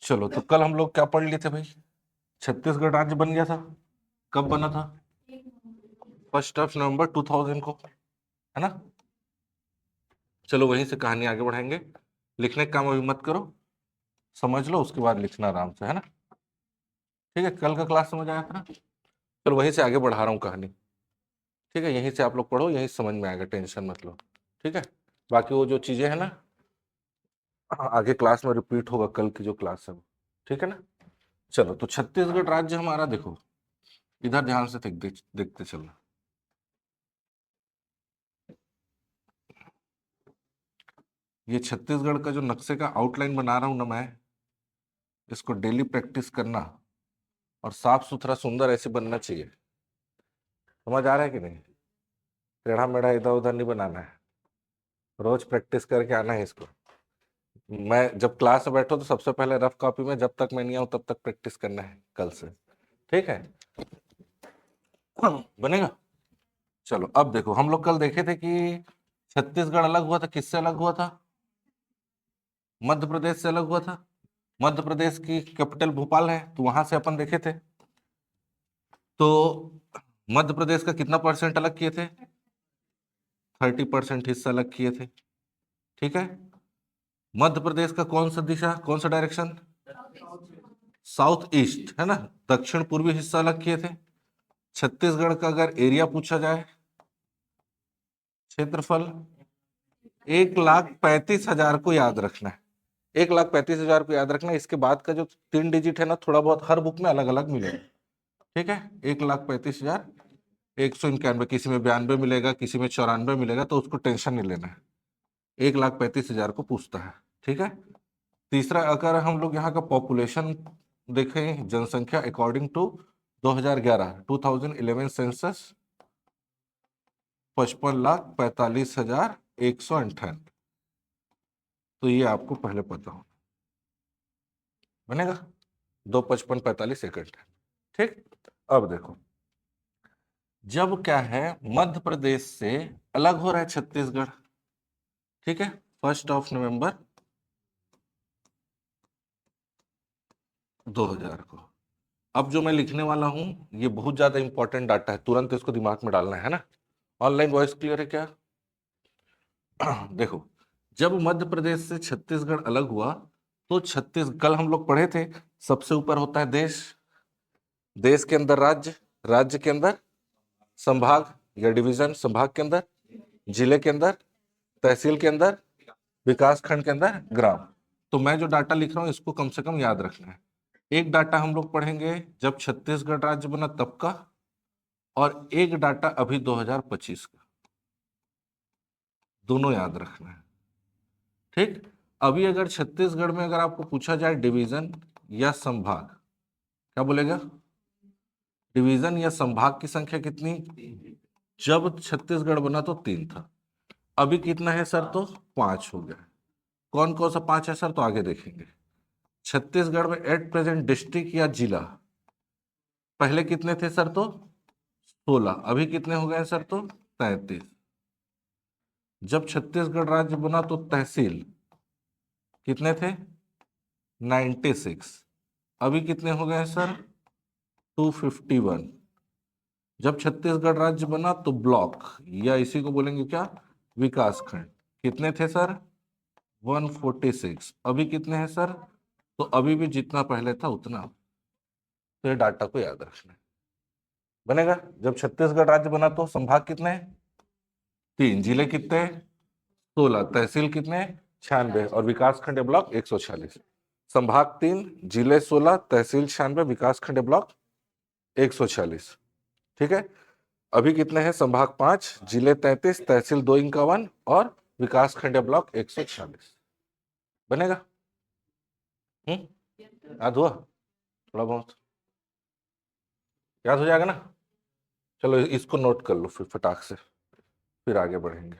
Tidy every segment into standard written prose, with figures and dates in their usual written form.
चलो, तो कल हम लोग क्या पढ़ लिए थे भाई? छत्तीसगढ़ राज्य बन गया था। कब बना था? 1 नवंबर 2000 को, है ना? चलो वहीं से कहानी आगे बढ़ाएंगे। लिखने का काम अभी मत करो, समझ लो, उसके बाद लिखना आराम से, है ना? ठीक है, कल का क्लास समझ आया था ना? चलो वहीं से आगे बढ़ा रहा हूँ कहानी। ठीक है, यहीं से आप लोग पढ़ो, यहीं से समझ में आएगा, टेंशन मत लो। ठीक है, बाकी वो जो चीजें हैं ना, आगे क्लास में रिपीट होगा, कल की जो क्लास है वो। ठीक है ना? चलो, तो छत्तीसगढ़ राज्य हमारा, देखो इधर ध्यान से देखते चलना। ये छत्तीसगढ़ का जो नक्शे का आउटलाइन बना रहा हूं ना मैं, इसको डेली प्रैक्टिस करना, और साफ सुथरा सुंदर ऐसे बनना चाहिए। समझ आ रहा है कि नहीं? टेढ़ा मेढ़ा इधर उधर नहीं बनाना है। रोज प्रैक्टिस करके आना है इसको। मैं जब क्लास में बैठो तो सबसे पहले रफ कॉपी में, जब तक मैं नहीं आऊं तब तक प्रैक्टिस करना है कल से। ठीक है? बनेगा? चलो, अब देखो, हम लोग कल देखे थे कि छत्तीसगढ़ अलग हुआ था, किससे अलग हुआ था? मध्य प्रदेश से अलग हुआ था। मध्य प्रदेश की कैपिटल भोपाल है, तो वहां से अपन देखे थे। तो मध्य प्रदेश का कितना परसेंट अलग किए थे? 30% हिस्सा अलग किए थे। ठीक है? मध्य प्रदेश का कौन सा दिशा, कौन सा डायरेक्शन? साउथ ईस्ट, है ना? दक्षिण पूर्वी हिस्सा अलग किए थे। छत्तीसगढ़ का अगर एरिया पूछा जाए, क्षेत्रफल, 1,35,000 को याद रखना है। 1,35,000 को याद रखना है। इसके बाद का जो 3 डिजिट है ना, थोड़ा बहुत हर बुक में अलग अलग मिलेगा। ठीक है? 1,35,191, किसी में 92 मिलेगा, किसी में 94 मिलेगा, तो उसको टेंशन नहीं लेना है। 1,35,000 को पूछता है। ठीक है? तीसरा, अगर हम लोग यहाँ का पॉपुलेशन देखें, जनसंख्या अकॉर्डिंग टू 2011 सेंसस, 55,45,198। तो ये आपको पहले पता हो। बनेगा? 255,45,198। ठीक। अब देखो, जब क्या है, मध्य प्रदेश से अलग हो रहा है छत्तीसगढ़। ठीक है? 1 नवंबर 2000 को। अब जो मैं लिखने वाला हूं, ये बहुत ज्यादा इंपॉर्टेंट डाटा है, तुरंत इसको दिमाग में डालना है ना। ऑनलाइन वॉइस क्लियर है क्या? देखो, जब मध्य प्रदेश से छत्तीसगढ़ अलग हुआ, तो कल हम लोग पढ़े थे, सबसे ऊपर होता है देश, देश के अंदर राज्य, राज्य के अंदर संभाग या डिवीजन, संभाग के अंदर जिले के अंदर, तहसील के अंदर, विकास खंड के अंदर ग्राम। तो मैं जो डाटा लिख रहा हूं, इसको कम से कम याद रखना है। एक डाटा हम लोग पढ़ेंगे जब छत्तीसगढ़ राज्य बना तब का, और एक डाटा अभी 2025 का। दोनों याद रखना है। ठीक। अभी अगर छत्तीसगढ़ में अगर आपको पूछा जाए डिवीजन या संभाग, क्या बोलेगा? डिवीजन या संभाग की संख्या कितनी? जब छत्तीसगढ़ बना तो 3 था। अभी कितना है सर? तो 5 हो गया। कौन कौन सा 5 है सर? तो आगे देखेंगे। छत्तीसगढ़ में एट प्रेजेंट डिस्ट्रिक्ट या जिला पहले कितने थे सर? तो 16। अभी कितने हो गए सर? तो 33। जब छत्तीसगढ़ राज्य बना तो तहसील कितने थे? 96। अभी कितने हो गए सर? 251। जब छत्तीसगढ़ राज्य बना तो ब्लॉक, या इसी को बोलेंगे क्या? विकास खंड, कितने थे सर? 146। अभी कितने हैं सर? तो अभी भी जितना पहले था उतना। तो ये डाटा को याद रखना है। बनेगा? जब छत्तीसगढ़ राज्य बना तो संभाग कितने हैं? 3। जिले कितने? 16। तहसील कितने? 96। और विकास खंड या ब्लॉक 146। संभाग 3, जिले 16, तहसील 96, विकास खंड या ब्लॉक 146। ठीक है? अभी कितने हैं? संभाग 5, जिले 33, तहसील 251, और विकास खंड या ब्लॉक 146। बनेगा? याद हुआ? थोड़ा बहुत याद हो जाएगा ना? चलो इसको नोट कर लो फिर फटाक से, फिर आगे बढ़ेंगे।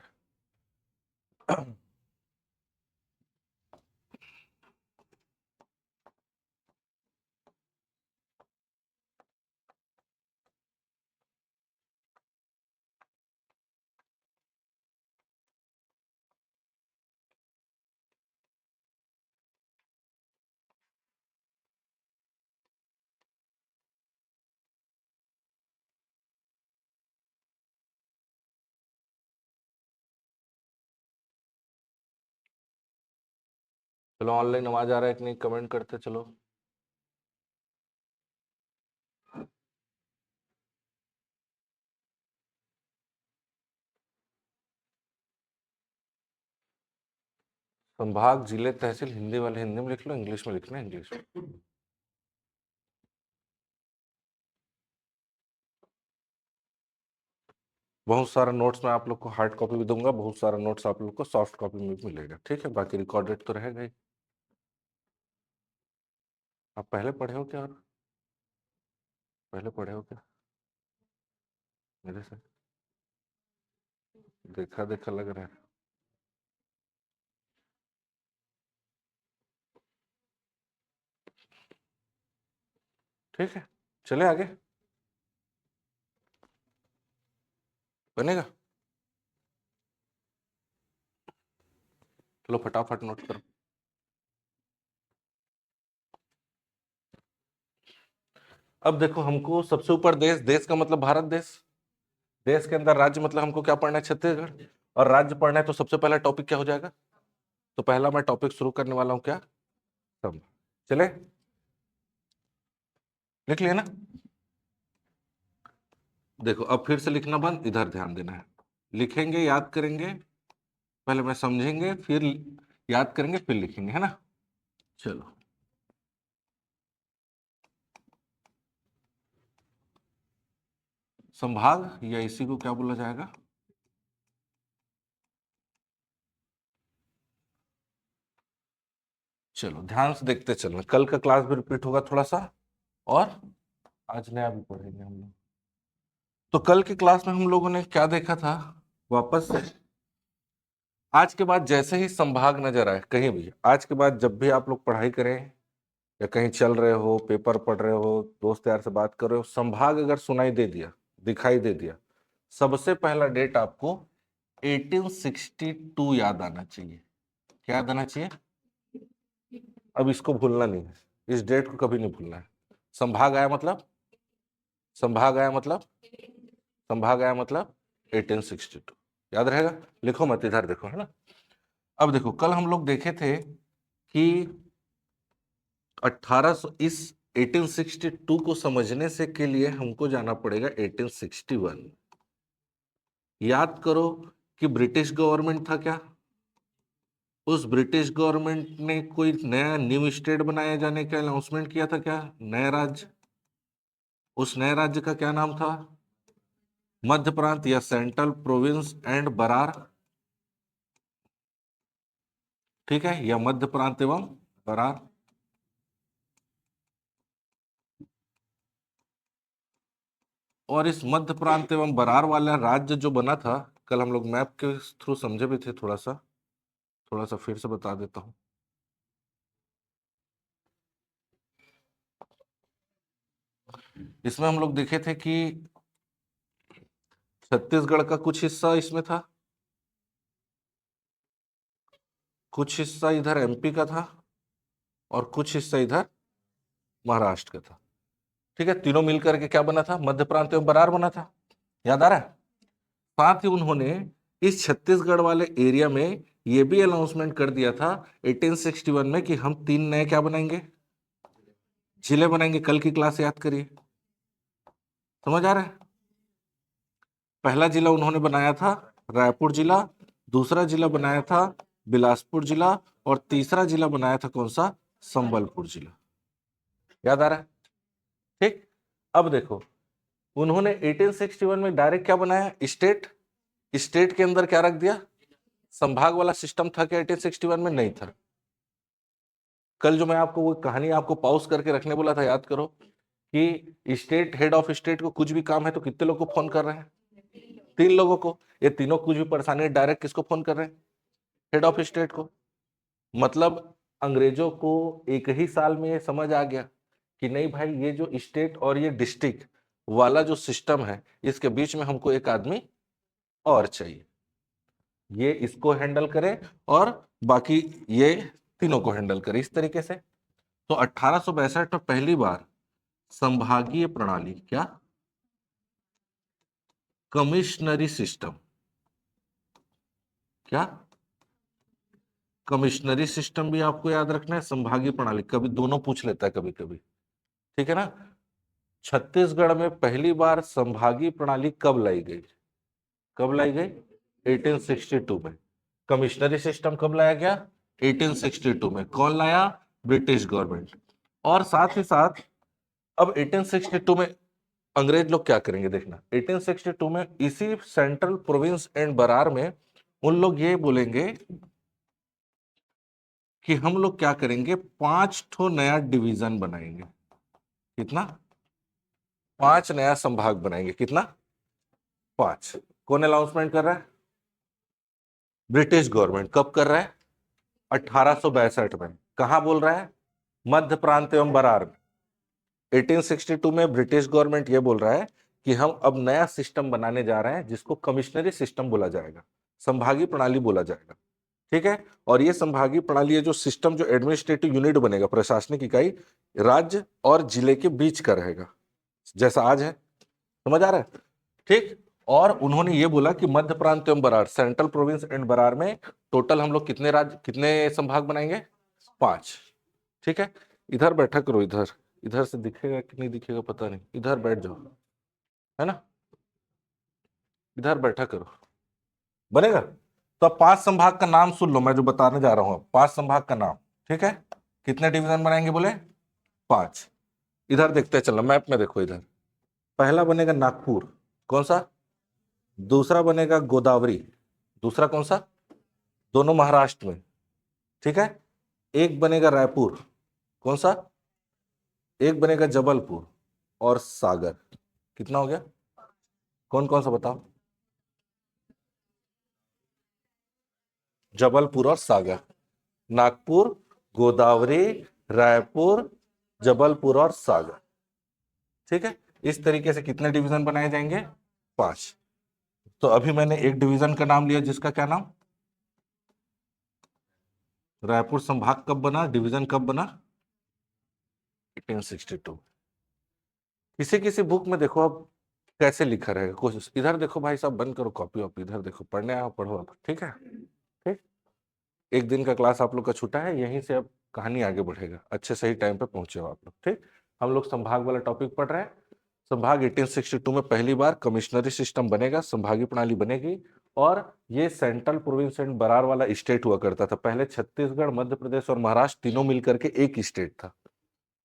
चलो ऑनलाइन आवाज आ रहा है कि नहीं कमेंट करते चलो। संभाग, जिले, तहसील, हिंदी वाले हिंदी में लिख लो, इंग्लिश में लिखना है इंग्लिश में। बहुत सारा नोट्स मैं आप लोग को हार्ड कॉपी भी दूंगा, बहुत सारा नोट्स आप लोग को सॉफ्ट कॉपी में भी मिलेगा, ठीक है। बाकी रिकॉर्डेड तो रहेगा ही। आप पहले पढ़े हो क्या? और पहले पढ़े हो क्या मेरे से? देखा देखा लग रहा है। ठीक है, चले आगे, बनेगा। चलो फटाफट नोट करो। अब देखो, हमको सबसे ऊपर देश, देश का मतलब भारत देश, देश के अंदर राज्य मतलब हमको क्या पढ़ना है? छत्तीसगढ़। और राज्य पढ़ना है तो सबसे पहला टॉपिक क्या हो जाएगा? तो पहला मैं टॉपिक शुरू करने वाला हूं, क्या? सब चले, लिख लिया ना? देखो अब फिर से लिखना बंद, इधर ध्यान देना है। लिखेंगे, याद करेंगे, पहले मैं समझेंगे, फिर याद करेंगे, फिर लिखेंगे, है ना? चलो, संभाग या इसी को क्या बोला जाएगा? चलो ध्यान से देखते चलना, कल का क्लास भी रिपीट होगा थोड़ा सा, और आज नया भी पढ़ेंगे हम लोग। तो कल की क्लास में हम लोगों ने क्या देखा था? वापस से आज के बाद जैसे ही संभाग नजर आए कहीं भी, आज के बाद जब भी आप लोग पढ़ाई करें या कहीं चल रहे हो, पेपर पढ़ रहे हो, दोस्त यार से बात कर रहे हो, संभाग अगर सुनाई दे दिया, दिखाई दे दिया, सबसे पहला डेट आपको 1862 याद आना चाहिए। क्या याद आना चाहिए? अब इसको भूलना नहीं है, इस डेट को कभी नहीं भूलना है। संभाग आया मतलब, संभाग आया मतलब, संभाग आया मतलब 1862, याद रहेगा। लिखो मत, इधर देखो, है ना? अब देखो, कल हम लोग देखे थे कि 1800, इस 1862 को समझने से के लिए हमको जाना पड़ेगा 1861। याद करो कि ब्रिटिश गवर्नमेंट था क्या? उस ब्रिटिश गवर्नमेंट ने कोई नया न्यू स्टेट बनाए जाने का अनाउंसमेंट किया था क्या? नया राज्य। उस नए राज्य का क्या नाम था? मध्य प्रांत या सेंट्रल प्रोविंस एंड बरार, ठीक है, या मध्य प्रांत एवं बरार। और इस मध्य प्रांत एवं बरार वाला राज्य जो बना था, कल हम लोग मैप के थ्रू समझे भी थे, थोड़ा सा फिर से बता देता हूं। इसमें हम लोग देखे थे कि छत्तीसगढ़ का कुछ हिस्सा इसमें था, कुछ हिस्सा इधर एमपी का था, और कुछ हिस्सा इधर महाराष्ट्र का था। ठीक है, तीनों मिलकर के क्या बना था? मध्य प्रांत एवं बरार बना था। याद आ रहा है? साथ ही उन्होंने इस छत्तीसगढ़ वाले एरिया में यह भी अनाउंसमेंट कर दिया था 1861 में कि हम तीन नए क्या बनाएंगे? जिले बनाएंगे। कल की क्लास याद करिए, समझ आ रहा है? पहला जिला उन्होंने बनाया था रायपुर जिला, दूसरा जिला बनाया था बिलासपुर जिला, और तीसरा जिला बनाया था कौन सा? संबलपुर जिला। याद आ रहा है? ठीक। अब देखो, उन्होंने 1861 में डायरेक्ट क्या बनाया? स्टेट। स्टेट के अंदर क्या रख दिया? संभाग वाला सिस्टम था क्या 1861 में? नहीं था। कल जो मैं आपको वो कहानी आपको पॉज करके रखने बोला था, याद करो कि स्टेट, हेड ऑफ स्टेट को कुछ भी काम है तो कितने लोग को फोन कर रहे हैं? तीन लोगों को। ये तीनों कुछ भी परेशानी है, डायरेक्ट किसको फोन कर रहे हैं? हेड ऑफ स्टेट को। मतलब अंग्रेजों को एक ही साल में ये समझ आ गया कि नहीं भाई, ये जो स्टेट और ये डिस्ट्रिक्ट वाला जो सिस्टम है, इसके बीच में हमको एक आदमी और चाहिए, ये इसको हैंडल करे और बाकी ये तीनों को हैंडल करे, इस तरीके से। तो 1862 में पहली बार संभागीय प्रणाली, क्या? कमिश्नरी सिस्टम, क्या? कमिश्नरी सिस्टम भी आपको याद रखना है, संभागीय प्रणाली, कभी दोनों पूछ लेता है कभी कभी, ठीक है ना। छत्तीसगढ़ में पहली बार संभागीय प्रणाली कब लाई गई? कब लाई गई? 1862 में। कमिश्नरी सिस्टम कब लाया गया? 1862 में। कौन लाया? British government. और साथ ही साथ अब 1862 में अंग्रेज लोग क्या करेंगे देखना, 1862 में इसी सेंट्रल प्रोविंस एंड बरार में उन लोग ये बोलेंगे कि हम लोग क्या करेंगे, 5 ठो नया डिवीजन बनाएंगे। कितना? 5 नया संभाग बनाएंगे। कितना? 5। कौन अनाउंसमेंट कर रहा है? British government. कब कर रहा है? 1862 में। कहां बोल रहा है? मध्य प्रांत एवं बरार में। 1862 में ब्रिटिश गवर्नमेंट ये बोल रहा है कि हम अब नया सिस्टम बनाने जा रहे हैं जिसको कमिश्नरी सिस्टम बोला जाएगा, संभागीय प्रणाली बोला जाएगा, ठीक है। और ये संभागीय प्रणाली, जो सिस्टम, जो एडमिनिस्ट्रेटिव यूनिट बनेगा, प्रशासनिक इकाई, राज्य और जिले के बीच का रहेगा, जैसा आज है। समझ आ रहा है? ठीक। और उन्होंने ये बोला कि मध्य प्रांत एवं Berar, central province and Berar में टोटल हम लोग कितने राज्य, कितने संभाग बनाएंगे? 5। ठीक है। इधर बैठा करो, इधर, इधर से दिखेगा कि नहीं दिखेगा पता नहीं, इधर बैठ जाओ, है ना, इधर बैठा करो, बनेगा। तो अब 5 संभाग का नाम सुन लो, मैं जो बताने जा रहा हूं, 5 संभाग का नाम, ठीक है। कितने डिवीजन बनाएंगे बोले? 5। इधर देखते चलो, मैप में देखो इधर। पहला बनेगा नागपुर। कौन सा? दूसरा बनेगा गोदावरी। दूसरा कौन सा? दोनों महाराष्ट्र में, ठीक है। एक बनेगा रायपुर। कौन सा? एक बनेगा जबलपुर और सागर। कितना हो गया? कौन कौन सा बताओ? जबलपुर और सागर। नागपुर, गोदावरी, रायपुर, जबलपुर और सागर, ठीक है। इस तरीके से कितने डिवीजन बनाए जाएंगे? 5। तो अभी मैंने एक डिवीजन का नाम लिया, जिसका क्या नाम? रायपुर संभाग कब बना, डिवीजन कब बना? 1862। किसी किसी बुक में देखो अब कैसे लिखा रहेगा, कोशिश। इधर देखो भाई साहब, बंद करो कॉपी वॉपी, इधर देखो, पढ़ने आओ, पढ़ो आप, ठीक है। ठीक। एक दिन का क्लास आप लोग का छूटा है, यहीं से अब कहानी आगे बढ़ेगा, अच्छे सही टाइम पे पहुंचे हो आप लोग, ठीक। हम लोग संभाग वाला टॉपिक पढ़ रहे हैं। संभाग 1862 में पहली बार कमिश्नरी सिस्टम बनेगा, संभागीय प्रणाली बनेगी। और ये सेंट्रल प्रोविंस एंड बरार वाला स्टेट हुआ करता था पहले। छत्तीसगढ़, मध्य प्रदेश और महाराष्ट्र तीनों मिलकर के एक स्टेट था,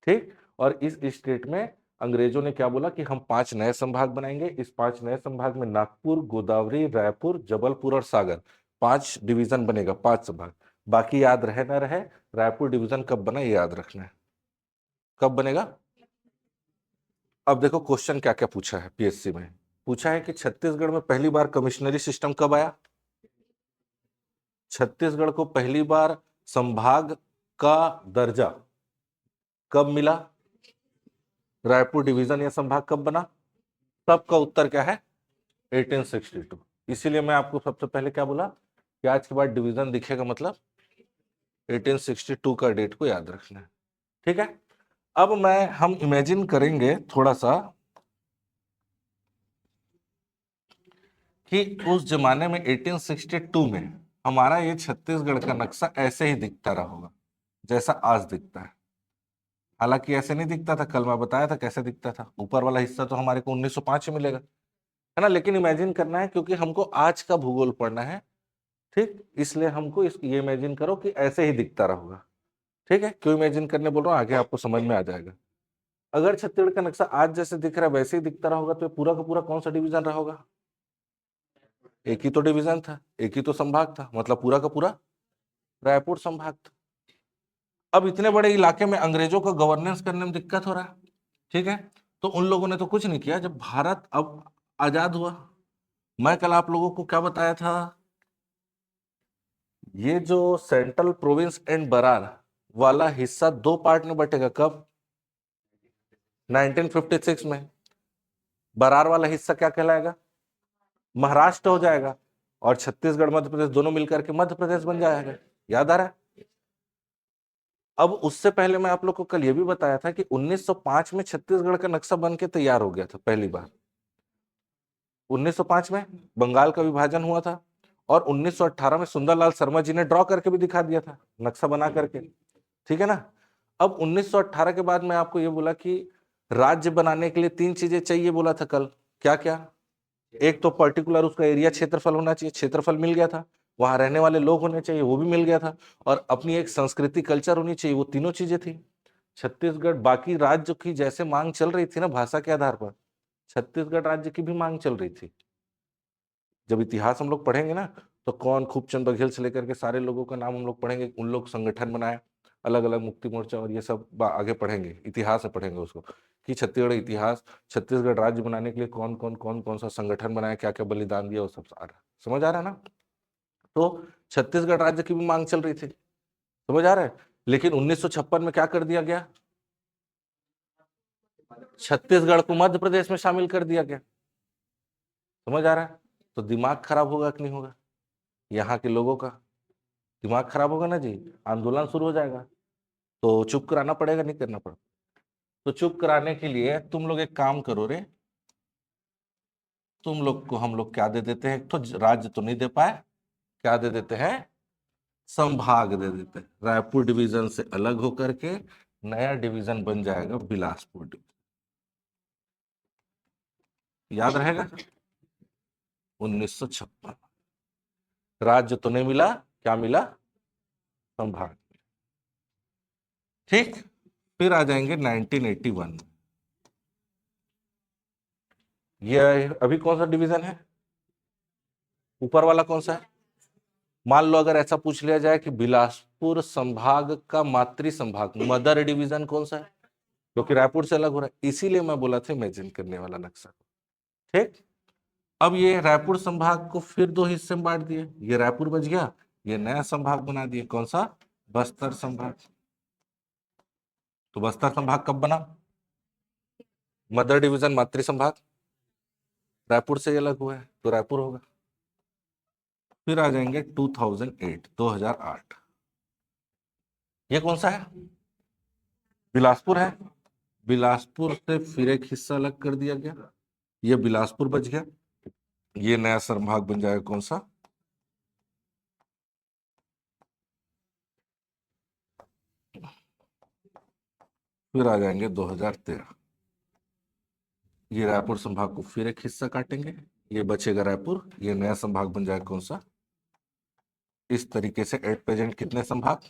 ठीक। और इस स्टेट में अंग्रेजों ने क्या बोला कि हम 5 नए संभाग बनाएंगे। इस 5 नए संभाग में नागपुर, गोदावरी, रायपुर, जबलपुर और सागर, 5 डिवीजन बनेगा, 5 संभाग। बाकी याद रहे ना रहे, रायपुर डिवीजन कब बना ये याद रखना है। कब बनेगा? अब देखो क्वेश्चन क्या क्या पूछा है पीएससी में। पूछा है कि छत्तीसगढ़ में पहली बार कमिश्नरी सिस्टम कब आया? छत्तीसगढ़ को पहली बार संभाग का दर्जा कब मिला? रायपुर डिवीजन या संभाग कब बना? तब का उत्तर क्या है? 1862। इसीलिए मैं आपको सबसे पहले क्या बोला कि आज के बाद डिवीजन दिखेगा मतलब 1862 का डेट को याद रखना है, ठीक है। अब हम इमेजिन करेंगे थोड़ा सा कि उस जमाने में 1862 में हमारा ये छत्तीसगढ़ का नक्शा ऐसे ही दिखता रहा होगा जैसा आज दिखता है। हालांकि ऐसे नहीं दिखता था, कल मैं बताया था कैसे दिखता था। ऊपर वाला हिस्सा तो हमारे को 1905 में मिलेगा, है ना। लेकिन इमेजिन करना है क्योंकि हमको आज का भूगोल पढ़ना है, ठीक। इसलिए हमको ये इमेजिन करो कि ऐसे ही दिखता रहा होगा, ठीक है। क्यों इमेजिन करने बोल रहा हूँ, आगे आपको समझ में आ जाएगा। अगर छत्तीसगढ़ का नक्शा आज जैसे दिख रहा है वैसे ही दिखता रहा होगा तो पूरा का पूरा कौन सा डिवीजन रहा होगा? एक ही तो डिवीजन था, एक ही तो संभाग था, मतलब पूरा का पूरा रायपुर संभाग था। अब इतने बड़े इलाके में अंग्रेजों का गवर्नेंस करने में दिक्कत हो रहा है, ठीक है। तो उन लोगों ने तो कुछ नहीं किया। जब भारत अब आजाद हुआ, मैं कल आप लोगों को क्या बताया था, ये जो सेंट्रल प्रोविंस एंड बरार वाला हिस्सा 2 पार्ट में बटेगा। कब? 1956 में। बरार वाला हिस्सा क्या कहलाएगा? महाराष्ट्र हो जाएगा। और छत्तीसगढ़, मध्य प्रदेश दोनों मिलकर के मध्य प्रदेश बन जाएगा। याद आ रहा है? अब उससे पहले मैं आप लोग को कल ये भी बताया था कि 1905 में छत्तीसगढ़ का नक्शा बन के तैयार हो गया था पहली बार। 1905 में बंगाल का विभाजन हुआ था और 1918 में सुंदरलाल शर्मा जी ने ड्रॉ करके भी दिखा दिया था, नक्शा बना करके, ठीक है ना। अब 1918 के बाद मैं आपको ये बोला कि राज्य बनाने के लिए 3 चीजें चाहिए बोला था कल, क्या क्या? एक तो पर्टिकुलर उसका एरिया क्षेत्रफल होना चाहिए, क्षेत्रफल मिल गया था। वहां रहने वाले लोग होने चाहिए, वो भी मिल गया था। और अपनी एक संस्कृति कल्चर होनी चाहिए, वो तीनों चीजें थी। छत्तीसगढ़ बाकी राज्य की जैसे मांग चल रही थी ना भाषा के आधार पर, छत्तीसगढ़ राज्य की भी मांग चल रही थी। जब इतिहास हम लोग पढ़ेंगे ना, तो कौन खूबचंद बघेल से लेकर के सारे लोगों का नाम हम लोग पढ़ेंगे, उन लोग संगठन बनाए अलग अलग, मुक्ति मोर्चा और ये सब आगे पढ़ेंगे, इतिहास से पढ़ेंगे उसको, कि छत्तीसगढ़ इतिहास, छत्तीसगढ़ राज्य बनाने के लिए कौन कौन सा संगठन बनाया, क्या क्या बलिदान दिया, वो सब सारा समझ आ रहा है ना। तो छत्तीसगढ़ राज्य की भी मांग चल रही थी, समझ आ रहा है। लेकिन 1956 में क्या कर दिया गया, छत्तीसगढ़ को मध्य प्रदेश में शामिल कर दिया गया, समझ आ रहा है। तो दिमाग खराब होगा कि नहीं होगा, यहाँ के लोगों का दिमाग खराब होगा ना जी, आंदोलन शुरू हो जाएगा। तो चुप कराना पड़ेगा, नहीं करना पड़ेगा। तो चुप कराने के लिए तुम लोग एक काम करो रे, तुम लोग को हम लोग क्या दे देते हैं, तो राज्य तो नहीं दे पाए, क्या दे देते हैं, संभाग दे देते हैं। रायपुर डिवीजन से अलग होकर के नया डिवीजन बन जाएगा बिलासपुर डिवीजन, याद रहेगा। 1956 राज्य तो नहीं मिला, क्या मिला, संभाग। ठीक, फिर आ जाएंगे 1981। ये अभी कौन सा डिवीजन है, ऊपर वाला कौन सा है। मान लो अगर ऐसा पूछ लिया जाए कि बिलासपुर संभाग का मातृ संभाग, मदर डिवीजन कौन सा है, क्योंकि रायपुर से अलग हो रहा है, इसीलिए मैं बोला था इमेजिन करने वाला नक्शा। ठीक, अब ये रायपुर संभाग को फिर 2 हिस्से में बांट दिए, ये रायपुर बच गया, ये नया संभाग बना दिए, कौन सा, बस्तर संभाग। तो बस्तर संभाग कब बना, मदर डिवीजन मातृ संभाग रायपुर से अलग हुआ है, तो रायपुर होगा। फिर आ जाएंगे 2008, 2008, ये कौन सा है, बिलासपुर है। बिलासपुर से फिर एक हिस्सा अलग कर दिया गया, ये बिलासपुर बच गया, ये नया संभाग बन जाएगा कौन सा, फिर आ जाएंगे 2013, ये रायपुर संभाग को फिर एक हिस्सा काटेंगे, ये बचेगा रायपुर, ये नया संभाग बन जाएगा कौन सा। इस तरीके से एट प्रेजेंट कितने संभाग,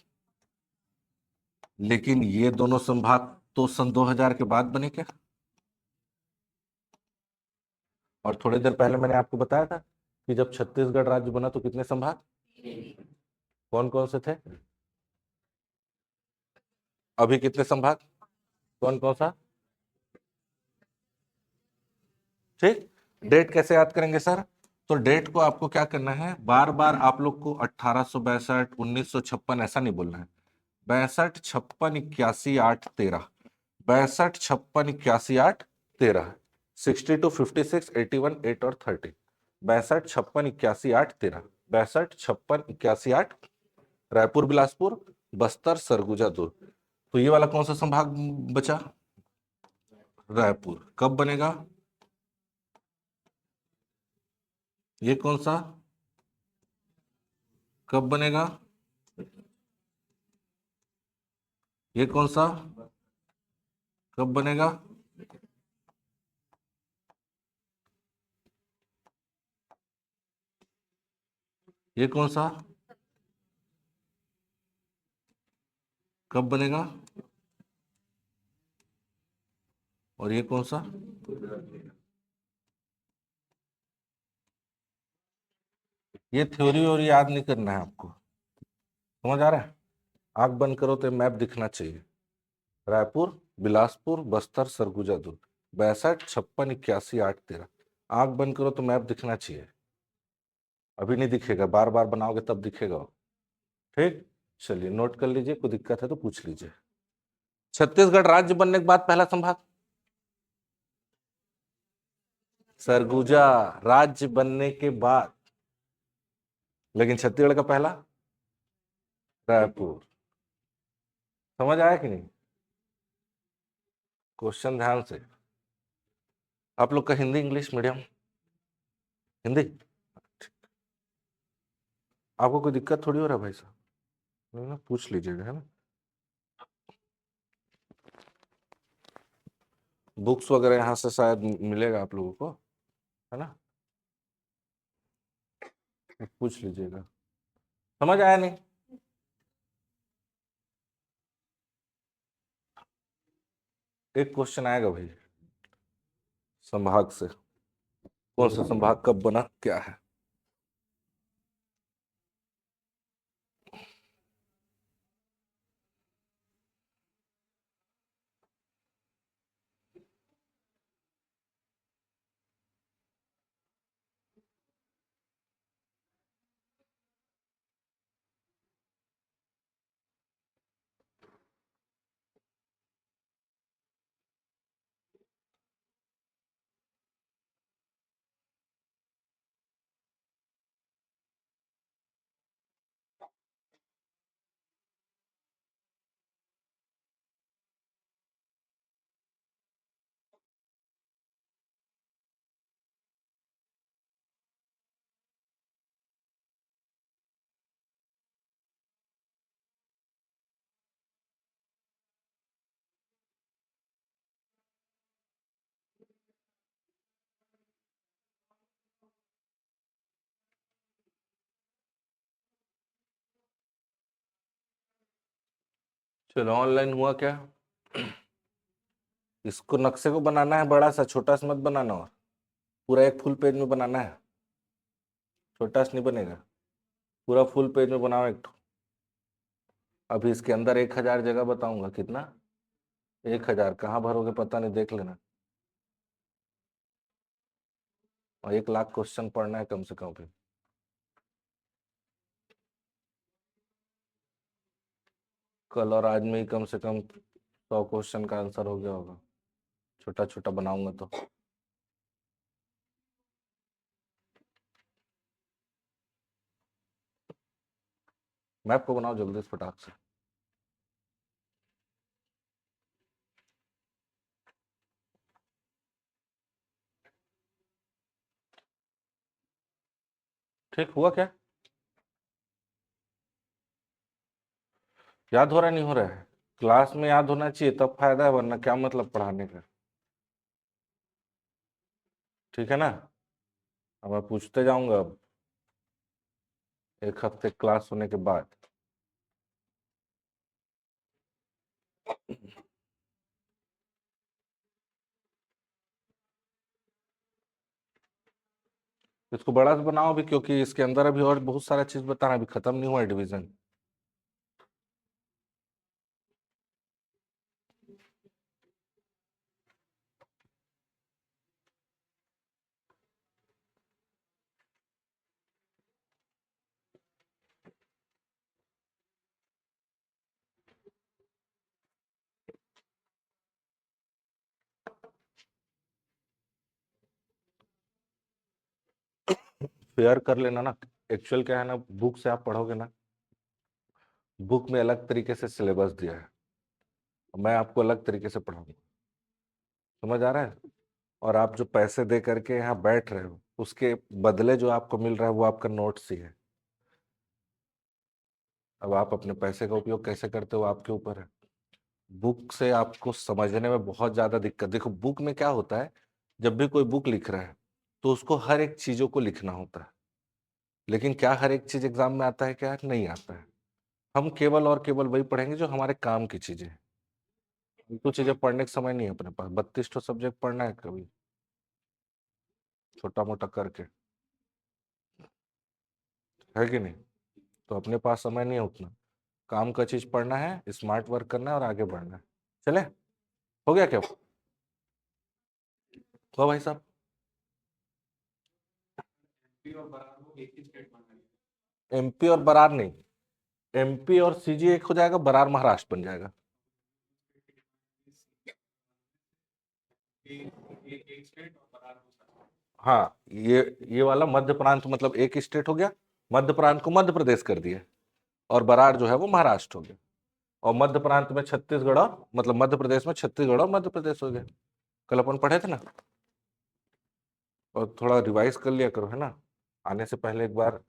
लेकिन ये दोनों संभाग तो सन 2000 के बाद बने क्या। और थोड़ी देर पहले मैंने आपको बताया था कि जब छत्तीसगढ़ राज्य बना तो कितने संभाग, कौन कौन से थे, अभी कितने संभाग, कौन कौन सा। ठीक, डेट कैसे याद करेंगे सर, तो डेट को आपको क्या करना है, बार बार आप लोग को 1862, 1956 ऐसा नहीं बोलना है, 62, 56, 81, 8, 13, 62, 56, 81, 8, 13, 62, 56, 81, 8 और 30, 62, 56, 81, 8, 13, 62, 56, 81, 8, रायपुर बिलासपुर बस्तर सरगुजा दुर्ग। तो ये वाला कौन सा संभाग बचा, रायपुर, कब बनेगा, ये कौन सा, कब बनेगा, ये कौन सा, कब बनेगा, ये कौन सा, कब बनेगा, और ये कौन सा। ये थ्योरी और याद नहीं करना है आपको, समझ आ रहा है। आंख बंद करो तो मैप दिखना चाहिए, रायपुर बिलासपुर बस्तर सरगुजा दुर्ग, 62, 56, 81, 8, 13, आंख बंद करो तो मैप दिखना चाहिए, अभी नहीं दिखेगा, बार बार बनाओगे तब दिखेगा। ठीक, चलिए नोट कर लीजिए, कोई दिक्कत है तो पूछ लीजिए। छत्तीसगढ़ राज्य बनने के बाद पहला संभाग सरगुजा, राज्य बनने के बाद, लेकिन छत्तीसगढ़ का पहला रायपुर, समझ आया कि नहीं, क्वेश्चन ध्यान से। आप लोग का हिंदी इंग्लिश मीडियम, हिंदी, आपको कोई दिक्कत थोड़ी हो रहा है भाई साहब, नहीं ना, पूछ लीजिएगा, है ना। बुक्स वगैरह यहाँ से शायद मिलेगा आप लोगों को, है ना, पूछ लीजिएगा। समझ आया नहीं? एक क्वेश्चन आएगा भाई संभाग से, कौन सा संभाग कब बना क्या है। चलो ऑनलाइन हुआ क्या, इसको नक्शे को बनाना है बड़ा सा, छोटा सा मत बनाना, और पूरा एक फुल पेज में बनाना है, छोटा सा नहीं बनेगा, पूरा फुल पेज में बनाओ एक ठो। अभी इसके अंदर 1000 जगह बताऊंगा, कितना, 1000 कहाँ भरोगे पता नहीं, देख लेना। और 1 लाख क्वेश्चन पढ़ना है कम से कम भी। कल और आज में ही कम से कम 100 क्वेश्चन का आंसर हो गया होगा, छोटा छोटा बनाऊंगा तो। मैप को बनाओ जल्दी से फटाक से। ठीक हुआ क्या, याद हो रहा नहीं हो रहा है, क्लास में याद होना चाहिए तब फायदा है, वरना क्या मतलब पढ़ाने का, ठीक है ना। अब मैं पूछते जाऊंगा अब 1 हफ्ते क्लास होने के बाद। इसको बड़ा से बनाओ भी, क्योंकि इसके अंदर अभी और बहुत सारा चीज बताना, अभी खत्म नहीं हुआ है डिवीजन। फेयर कर लेना ना, एक्चुअल क्या है ना, बुक से आप पढ़ोगे ना, बुक में अलग तरीके से सिलेबस दिया है, मैं आपको अलग तरीके से पढ़ाऊंगा, समझ आ रहा है। और आप जो पैसे दे करके यहाँ बैठ रहे हो, उसके बदले जो आपको मिल रहा है वो आपका नोट्स ही है। अब आप अपने पैसे का उपयोग कैसे करते हो आपके ऊपर है। बुक से आपको समझने में बहुत ज्यादा दिक्कत, देखो बुक में क्या होता है, जब भी कोई बुक लिख रहा है तो उसको हर एक चीजों को लिखना होता है, लेकिन क्या हर एक चीज एग्जाम में आता है, क्या नहीं आता है। हम केवल और केवल वही पढ़ेंगे जो हमारे काम की चीजें हैं। कुछ चीजें पढ़ने का समय नहीं है अपने पास, 32 तो सब्जेक्ट पढ़ना है कभी, छोटा मोटा करके, है कि नहीं। तो अपने पास समय नहीं है उतना, काम का चीज पढ़ना है, स्मार्ट वर्क करना है और आगे बढ़ना है। चले, हो गया क्या, हुआ भाई साहब। एमपी और बरार नहीं, एमपी और सीजी एक हो जाएगा, बरार महाराष्ट्र बन जाएगा। हाँ, ये वाला मध्य प्रांत मतलब एक स्टेट हो गया, मध्य प्रांत को मध्य प्रदेश कर दिया, और बरार जो है वो महाराष्ट्र हो गया, और मध्य प्रांत में छत्तीसगढ़, और मतलब मध्य प्रदेश में छत्तीसगढ़ और मध्य प्रदेश हो गया। कल अपन पढ़े थे ना, और थोड़ा रिवाइज कर लिया करो, है ना, आने से पहले एक बार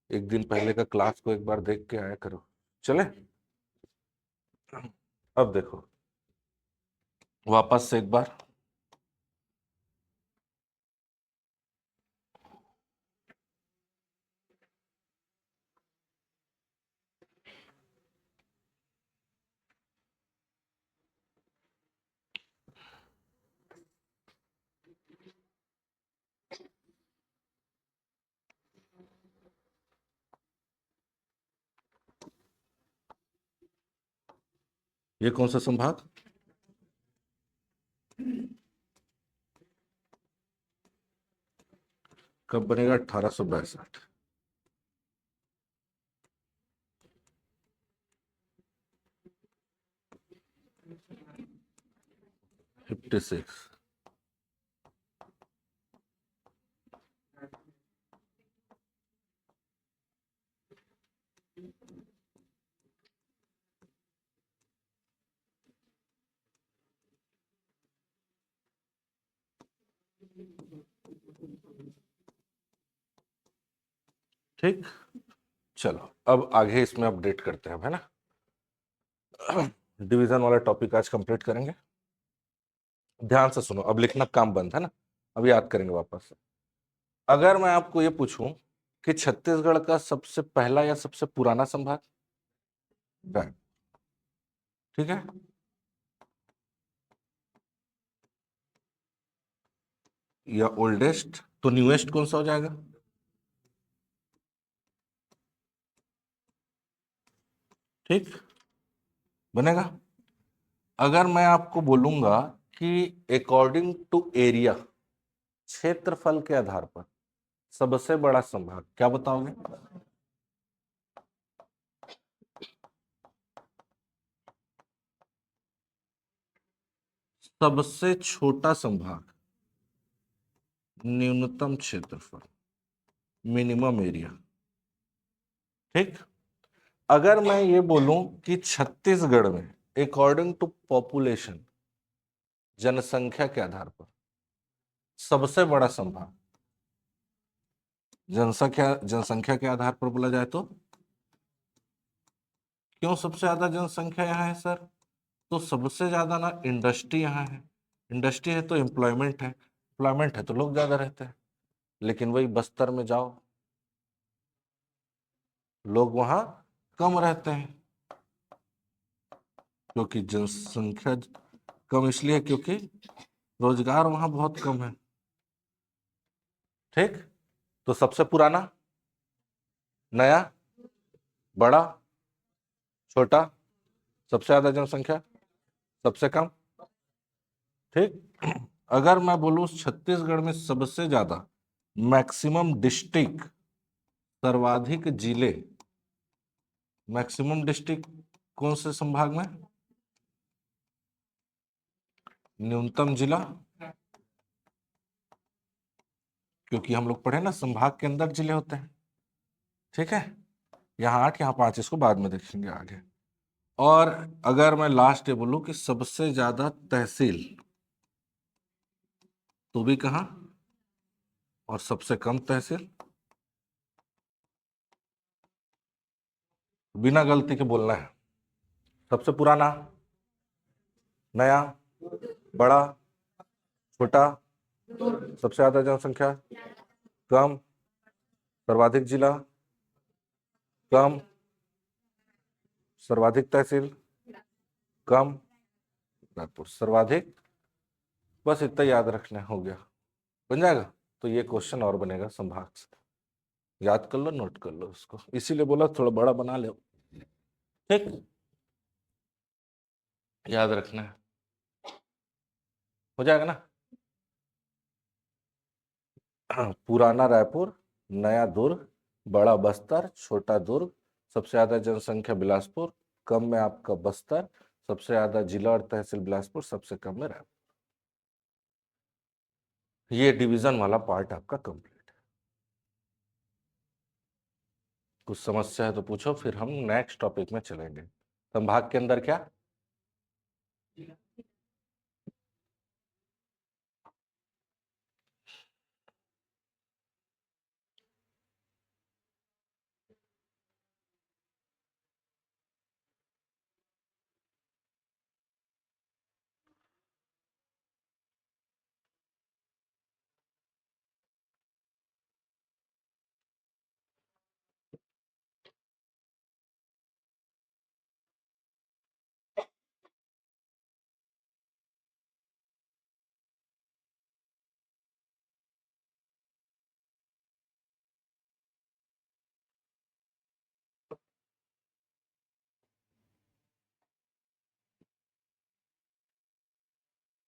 एक दिन पहले का क्लास को एक बार देख के आया करो। चले, अब देखो वापस से एक बार। ये कौन सा संभाग? कब बनेगा? 1862। 56। ठीक, चलो अब आगे इसमें अपडेट करते हैं, है ना। डिवीजन वाला टॉपिक आज कंप्लीट करेंगे। ध्यान से सुनो, अब लिखना काम बंद, है ना। अब याद करेंगे वापस। अगर मैं आपको ये पूछूं कि छत्तीसगढ़ का सबसे पहला या सबसे पुराना संभाग, रायपुर, ठीक है। या ओल्डेस्ट, तो न्यूएस्ट कौन सा हो जाएगा? ठीक बनेगा। अगर मैं आपको बोलूंगा कि अकॉर्डिंग टू एरिया, क्षेत्रफल के आधार पर सबसे बड़ा संभाग, क्या बताओगे? सबसे छोटा संभाग, न्यूनतम क्षेत्रफल, मिनिमम एरिया। ठीक। अगर मैं ये बोलूं कि छत्तीसगढ़ में अकॉर्डिंग टू पॉपुलेशन, जनसंख्या के आधार पर सबसे बड़ा संभाग, जनसंख्या जनसंख्या के आधार पर बोला जाए तो क्यों सबसे ज्यादा जनसंख्या यहाँ है सर? तो सबसे ज्यादा ना इंडस्ट्री यहाँ है। इंडस्ट्री है तो एम्प्लॉयमेंट है, एम्प्लॉयमेंट है तो लोग ज्यादा रहते हैं। लेकिन वही बस्तर में जाओ, लोग वहां कम रहते हैं, क्योंकि जनसंख्या कम इसलिए क्योंकि रोजगार वहां बहुत कम है। ठीक। तो सबसे पुराना, नया, बड़ा, छोटा, सबसे ज्यादा जनसंख्या, सबसे कम। ठीक। अगर मैं बोलूं छत्तीसगढ़ में सबसे ज्यादा, मैक्सिमम डिस्ट्रिक्ट, सर्वाधिक जिले, मैक्सिमम डिस्ट्रिक्ट कौन से संभाग में? न्यूनतम जिला, क्योंकि हम लोग पढ़े ना संभाग के अंदर जिले होते हैं। ठीक है, यहाँ 8 यहाँ 5, इसको बाद में देखेंगे आगे। और अगर मैं लास्ट ये बोलूं कि सबसे ज्यादा तहसील, तो भी कहाँ? और सबसे कम तहसील, बिना गलती के बोलना है। सबसे पुराना, नया, बड़ा, छोटा, सबसे ज्यादा जनसंख्या, कम, सर्वाधिक जिला, कम, सर्वाधिक तहसील, कम, रायपुर सर्वाधिक। बस इतना याद रखना, हो गया, बन जाएगा। तो ये क्वेश्चन और बनेगा संभाग से, याद कर लो, नोट कर लो उसको, इसीलिए बोला थोड़ा बड़ा बना लो। ठीक, याद रखना है, हो जाएगा ना। पुराना रायपुर, नया दुर्ग, बड़ा बस्तर, छोटा दुर्ग, सबसे ज्यादा जनसंख्या बिलासपुर, कम में आपका बस्तर, सबसे ज्यादा जिला और तहसील बिलासपुर, सबसे कम में रायपुर। ये डिवीजन वाला पार्ट आपका कंप्लीट है। कुछ समस्या है तो पूछो, फिर हम नेक्स्ट टॉपिक में चलेंगे। संभाग के अंदर क्या?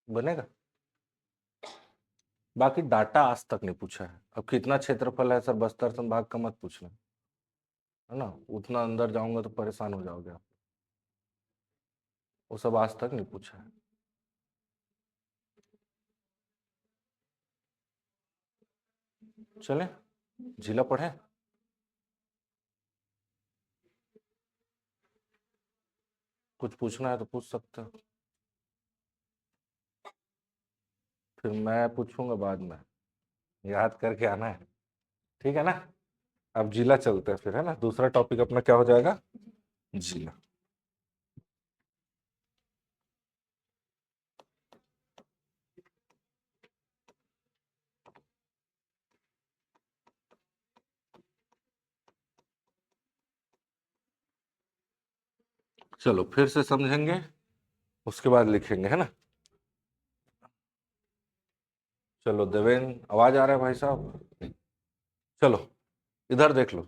बनेगा। बाकी डाटा आज तक नहीं पूछा है। अब कितना क्षेत्रफल है सर बस्तर संभाग का मत पूछना, है ना, उतना अंदर जाऊंगा तो परेशान हो जाओगे आप। वो सब आज तक नहीं पूछा है। चले जिला पढ़े। कुछ पूछना है तो पूछ सकते हो, फिर मैं पूछूंगा बाद में, याद करके आना है, ठीक है ना। अब जिला चलते हैं फिर, है ना, दूसरा टॉपिक अपना क्या हो जाएगा, जिला। चलो फिर से समझेंगे, उसके बाद लिखेंगे, है ना। चलो देवेन, आवाज आ रहा है भाई साहब। चलो इधर देख लो,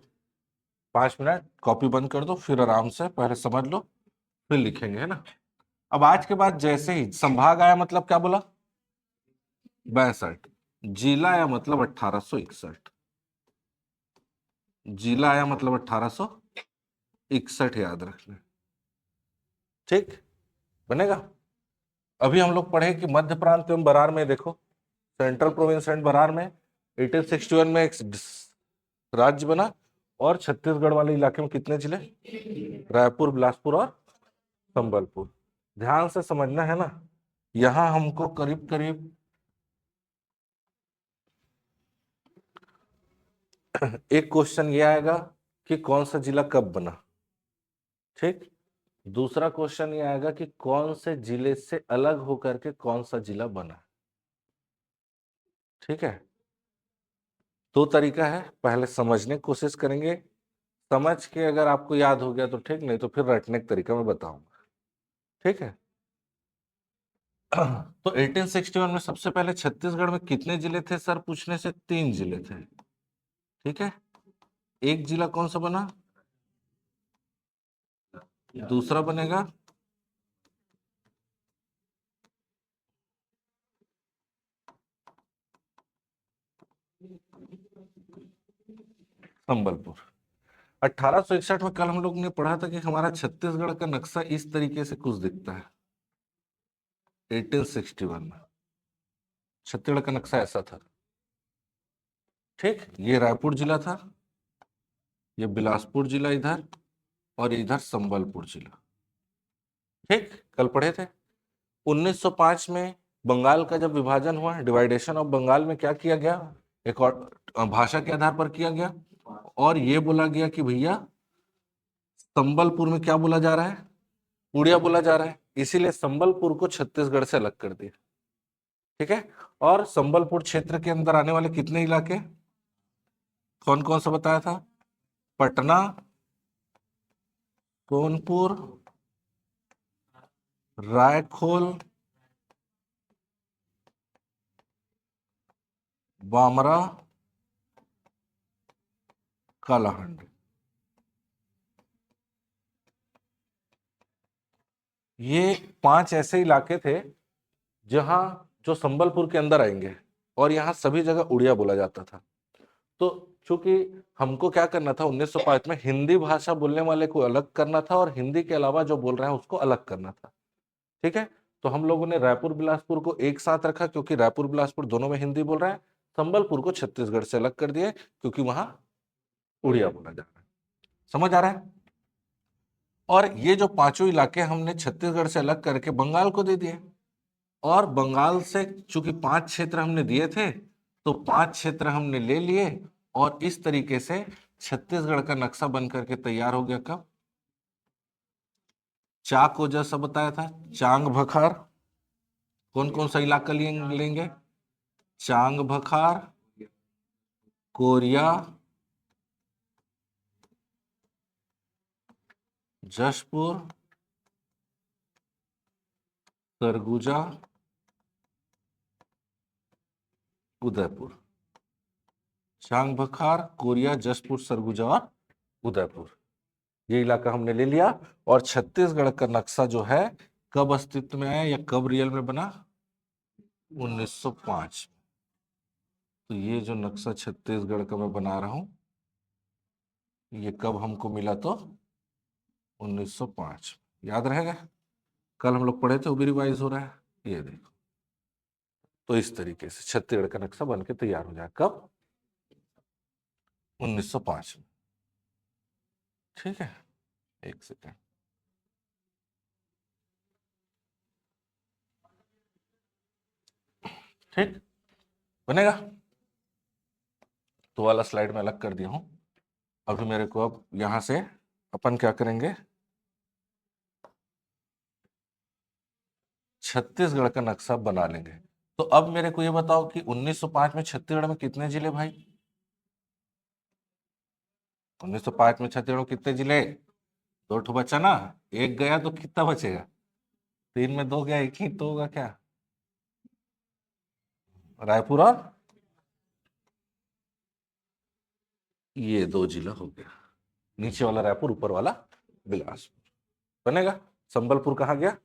5 मिनट कॉपी बंद कर दो, फिर आराम से पहले समझ लो, फिर लिखेंगे, है ना। अब आज के बाद जैसे ही संभाग आया मतलब क्या बोला, 62। जिला आया मतलब 1861। जिला आया मतलब 1861, याद रखना, ठीक, बनेगा। अभी हम लोग पढ़े कि मध्य प्रांत एवं बरार में, देखो सेंट्रल प्रोविंस एंड बरार में 1861 में एक राज्य बना, और छत्तीसगढ़ वाले इलाके में कितने जिले, रायपुर, बिलासपुर और संबलपुर। ध्यान से समझना है ना, यहां हमको करीब करीब एक क्वेश्चन ये आएगा कि कौन सा जिला कब बना, ठीक। दूसरा क्वेश्चन ये आएगा कि कौन से जिले से अलग होकर के कौन सा जिला बना, ठीक है। दो तरीका है, पहले समझने की कोशिश करेंगे, समझ के अगर आपको याद हो गया तो ठीक, नहीं तो फिर रटने का तरीका मैं बताऊंगा, ठीक है। तो 1861 में सबसे पहले छत्तीसगढ़ में कितने जिले थे सर पूछने से 3 जिले थे, ठीक है। एक जिला कौन सा बना, दूसरा बनेगा संबलपुर। 1861 में कल हम लोग ने पढ़ा था कि हमारा छत्तीसगढ़ का नक्शा इस तरीके से कुछ दिखता है। 1861 में छत्तीसगढ़ का नक्शा ऐसा था, ठीक। ये रायपुर जिला था, ये बिलासपुर जिला इधर, और इधर संबलपुर जिला, ठीक, कल पढ़े थे। 1905 में बंगाल का जब विभाजन हुआ, डिवाइडेशन ऑफ बंगाल में क्या किया गया, एक और भाषा के आधार पर किया गया, और ये बोला गया कि भैया संबलपुर में क्या बोला जा रहा है, उड़िया बोला जा रहा है, इसीलिए संबलपुर को छत्तीसगढ़ से अलग कर दिया, ठीक है। और संबलपुर क्षेत्र के अंदर आने वाले कितने इलाके, कौन कौन सा बताया था, पटना, सोनपुर, रायखोल, बामरा, कालाहंड। ये 5 ऐसे इलाके थे जहां, जो संबलपुर के अंदर आएंगे, और यहाँ सभी जगह उड़िया बोला जाता था। तो चूंकि हमको क्या करना था 1905 में, हिंदी भाषा बोलने वाले को अलग करना था, और हिंदी के अलावा जो बोल रहे हैं उसको अलग करना था, ठीक है। तो हम लोगों ने रायपुर बिलासपुर को एक साथ रखा, क्योंकि रायपुर बिलासपुर दोनों में हिंदी बोल रहा है। संबलपुर को छत्तीसगढ़ से अलग कर दिए, क्योंकि वहां उड़िया बोला जा रहा है। समझ आ रहा है। और ये जो पांचों इलाके हमने छत्तीसगढ़ से अलग करके बंगाल को दे दिए, और बंगाल से चूंकि 5 क्षेत्र हमने दिए थे, तो 5 क्षेत्र हमने ले लिए, और इस तरीके से छत्तीसगढ़ का नक्शा बन करके तैयार हो गया। कब, चाक को जैसा बताया था, चांग भखार, कौन कौन सा इलाका लेंगे, चांग भखार, कोरिया, जशपुर, सरगुजा, उदयपुर। चांग बखार, कोरिया, जशपुर, सरगुजा और उदयपुर, ये इलाका हमने ले लिया। और छत्तीसगढ़ का नक्शा जो है कब अस्तित्व में आया या कब रियल में बना, 1905। तो ये जो नक्शा छत्तीसगढ़ का मैं बना रहा हूं, ये कब हमको मिला? तो 1905। याद रहेगा? कल हम लोग पढ़े थे, वो भी रिवाइज हो रहा है। ये देखो, तो इस तरीके से छत्तीसगढ़ का नक्शा बन के तैयार हो जाए। कब? 1905 में। ठीक है, एक सेकेंड। ठीक, बनेगा? तो वाला स्लाइड में अलग कर दिया हूं। अभी मेरे को अब यहां से अपन क्या करेंगे, छत्तीसगढ़ का नक्शा बना लेंगे। तो अब मेरे को ये बताओ कि 1905 में छत्तीसगढ़ में कितने जिले भाई? 1905 में छत्तीसगढ़ में कितने जिले? दो ठो बचा ना, एक गया तो कितना बचेगा? तीन में दो गया, एक ही तो होगा क्या? रायपुर और ये दो जिला हो गया। नीचे वाला रायपुर, ऊपर वाला बिलासपुर। बनेगा? संबलपुर कहाँ गया?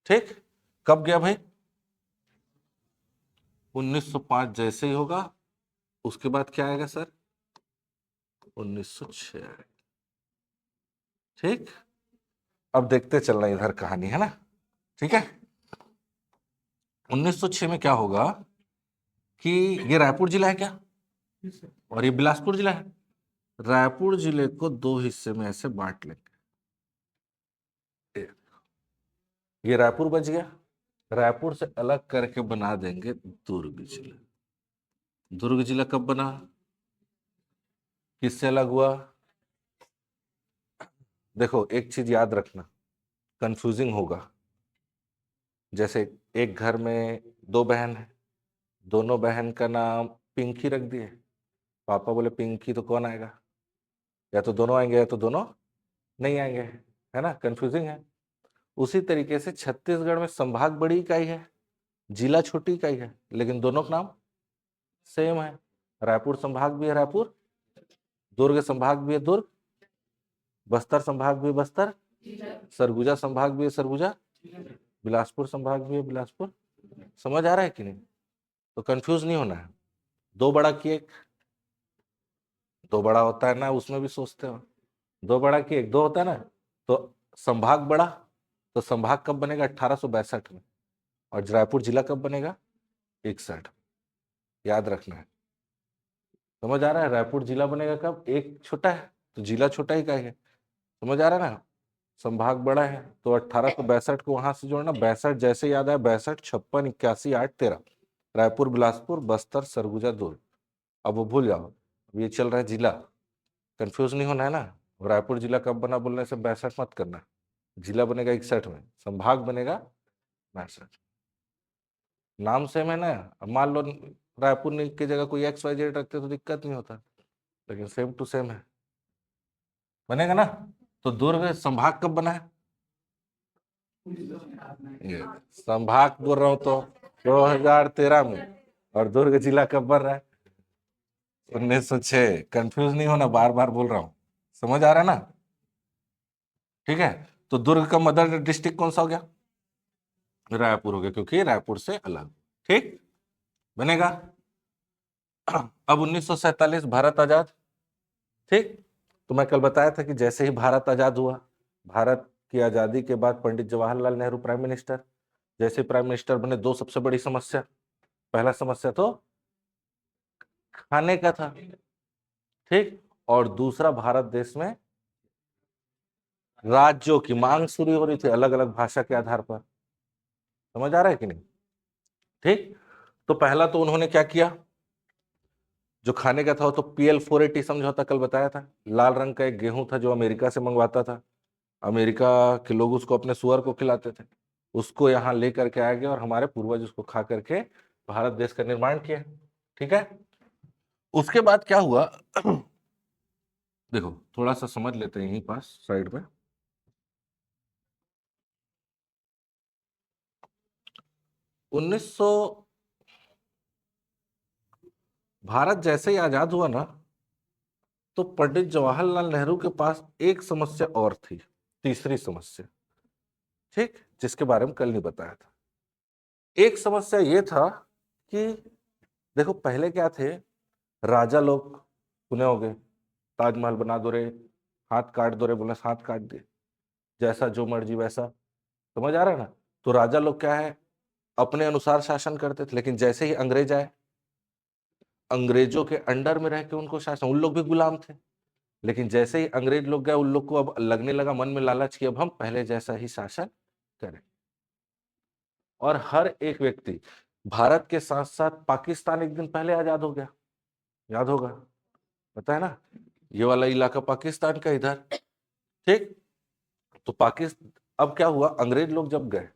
ठीक, कब गया भाई? 1905 जैसे ही होगा, उसके बाद क्या आएगा सर? 1906। ठीक, अब देखते चलना इधर कहानी है ना। ठीक है, 1906 में क्या होगा कि ये रायपुर जिला है क्या, और ये बिलासपुर जिला है। रायपुर जिले को दो हिस्से में ऐसे बांट लेंगे। ये रायपुर बच गया, रायपुर से अलग करके बना देंगे दुर्ग जिला। दुर्ग जिला कब बना? किससे अलग हुआ? देखो, एक चीज याद रखना, कंफ्यूजिंग होगा। जैसे एक घर में दो बहन है, दोनों बहन का नाम पिंकी रख दिए। पापा बोले पिंकी, तो कौन आएगा? या तो दोनों आएंगे या तो दोनों नहीं आएंगे, है ना? कंफ्यूजिंग है। उसी तरीके से छत्तीसगढ़ में संभाग बड़ी इकाई है, जिला छोटी इकाई है, लेकिन दोनों का नाम सेम है। रायपुर संभाग भी है रायपुर, दुर्ग संभाग भी है दुर्ग, बस्तर संभाग भी है बस्तर, सरगुजा संभाग भी है सरगुजा, बिलासपुर संभाग भी है बिलासपुर। समझ आ रहा है कि नहीं? तो कंफ्यूज नहीं होना है। दो बड़ा की एक, दो बड़ा होता है ना, उसमें भी सोचते हो। दो बड़ा की एक, दो होता है ना। तो संभाग बड़ा, तो संभाग कब बनेगा? 1862 में। और रायपुर जिला कब बनेगा? 61। याद रखना है। समझ आ रहा है? रायपुर जिला बनेगा कब? एक छोटा है तो जिला छोटा ही का है। समझ आ रहा है ना? संभाग बड़ा है तो 1862 को वहां से जोड़ना। 62 जैसे याद आया, 62, 56, 81, 8, 13। रायपुर, बिलासपुर, बस्तर, सरगुजा, दुर्ग। अब वो भूल जाओ, अब ये चल रहा है जिला। कंफ्यूज नहीं होना है ना। रायपुर जिला कब बना बोलने से 62 मत करना। जिला बनेगा 61 में, संभाग बनेगा 62। नाम सेम है ना। अब मान लो रायपुर की जगह कोई XYZ रखते तो दिक्कत नहीं होता, लेकिन सेम टू सेम है। बनेगा ना? तो दुर्ग संभाग कब बना है? ये संभाग बोल रहा हूं तो 2013 में। और दुर्ग जिला कब बन रहा है? 1906। कंफ्यूज नहीं होना, बार बार बोल रहा हूं। समझ आ रहा है ना? ठीक है, तो दुर्ग का मदर डिस्ट्रिक्ट कौन सा हो गया? रायपुर हो गया, क्योंकि रायपुर से अलग। ठीक, बनेगा? अब 1947 भारत आजाद। ठीक, तो मैं कल बताया था कि जैसे ही भारत आजाद हुआ, भारत की आजादी के बाद पंडित जवाहरलाल नेहरू प्राइम मिनिस्टर। जैसे प्राइम मिनिस्टर बने, दो सबसे बड़ी समस्या। पहला समस्या तो खाने का था, ठीक, और दूसरा भारत देश में राज्यों की मांग शुरू हो रही थी अलग अलग भाषा के आधार पर। समझ आ रहा है कि नहीं? ठीक, तो पहला तो उन्होंने क्या किया, जो खाने का था वो तो PL-480 समझौता कल बताया था। लाल रंग का एक गेहूं था जो अमेरिका से मंगवाता था। अमेरिका के लोग उसको अपने सुअर को खिलाते थे। उसको यहाँ लेकर के आ गए और हमारे पूर्वज उसको खा करके भारत देश का निर्माण किया। ठीक है, उसके बाद क्या हुआ? देखो, थोड़ा सा समझ लेते हैं यहीं पास साइड में। 1900 भारत जैसे ही आजाद हुआ ना, तो पंडित जवाहरलाल नेहरू के पास एक समस्या और थी, तीसरी समस्या। ठीक, जिसके बारे में कल नहीं बताया था। एक समस्या ये था कि देखो पहले क्या थे, राजा लोग सुने होगे, ताजमहल बना दो रे, हाथ काट दो रे, बोले हाथ काट दिए, जैसा जो मर्जी वैसा। समझ आ रहा है ना? तो राजा लोग क्या है, अपने अनुसार शासन करते थे, लेकिन जैसे ही अंग्रेज आए, अंग्रेजों के अंडर में रह के उनको शासन, उन लोग भी गुलाम थे, लेकिन जैसे ही अंग्रेज लोग गए, उन लोग को अब लगने लगा मन में लालच कि अब हम पहले जैसा ही शासन करें। और हर एक व्यक्ति, भारत के साथ साथ पाकिस्तान एक दिन पहले आजाद हो गया, याद होगा, पता है ना, ये वाला इलाका पाकिस्तान का इधर, ठीक। तो पाकिस्तान, अब क्या हुआ, अंग्रेज लोग जब गए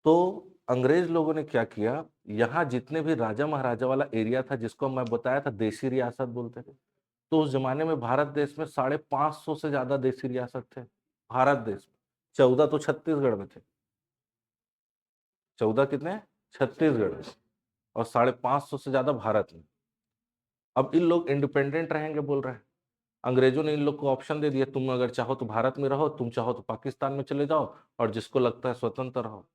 तो अंग्रेज लोगों ने क्या किया, यहाँ जितने भी राजा महाराजा वाला एरिया था, जिसको मैं बताया था देसी रियासत बोलते थे, तो उस जमाने में भारत देश में 550 से ज्यादा देसी रियासत थे भारत देश में। 14 तो छत्तीसगढ़ में थे, 14 कितने, छत्तीसगढ़ में, और 550 से ज्यादा भारत में। अब इन लोग इंडिपेंडेंट रहेंगे बोल रहे हैं, अंग्रेजों ने इन लोग को ऑप्शन दे दिया, तुम अगर चाहो तो भारत में रहो, तुम चाहो तो पाकिस्तान में चले जाओ, और जिसको लगता है स्वतंत्र रहो।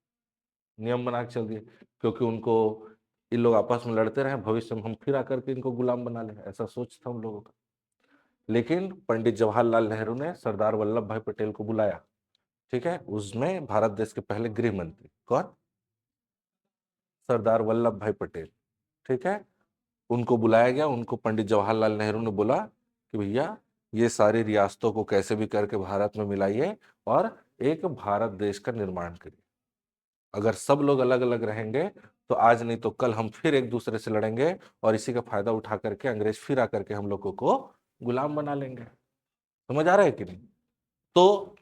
नियम बना के चल दिए, क्योंकि उनको, इन लोग आपस में लड़ते रहे, भविष्य में हम फिर आकर के इनको गुलाम बना ले, ऐसा सोच था उन लोगों का। लेकिन पंडित जवाहरलाल नेहरू ने सरदार वल्लभ भाई पटेल को बुलाया, ठीक है, उसमें भारत देश के पहले गृह मंत्री कौन, सरदार वल्लभ भाई पटेल, ठीक है, उनको बुलाया गया। उनको पंडित जवाहरलाल नेहरू ने बोला कि भैया ये सारी रियासतों को कैसे भी करके भारत में मिलाइए और एक भारत देश का निर्माण करिए। अगर सब लोग अलग अलग रहेंगे तो आज नहीं तो कल हम फिर एक दूसरे से लड़ेंगे, और इसी का फायदा उठा करके अंग्रेज फिर आकर के हम लोगों को गुलाम बना लेंगे। समझ आ रहा है कि नहीं? तो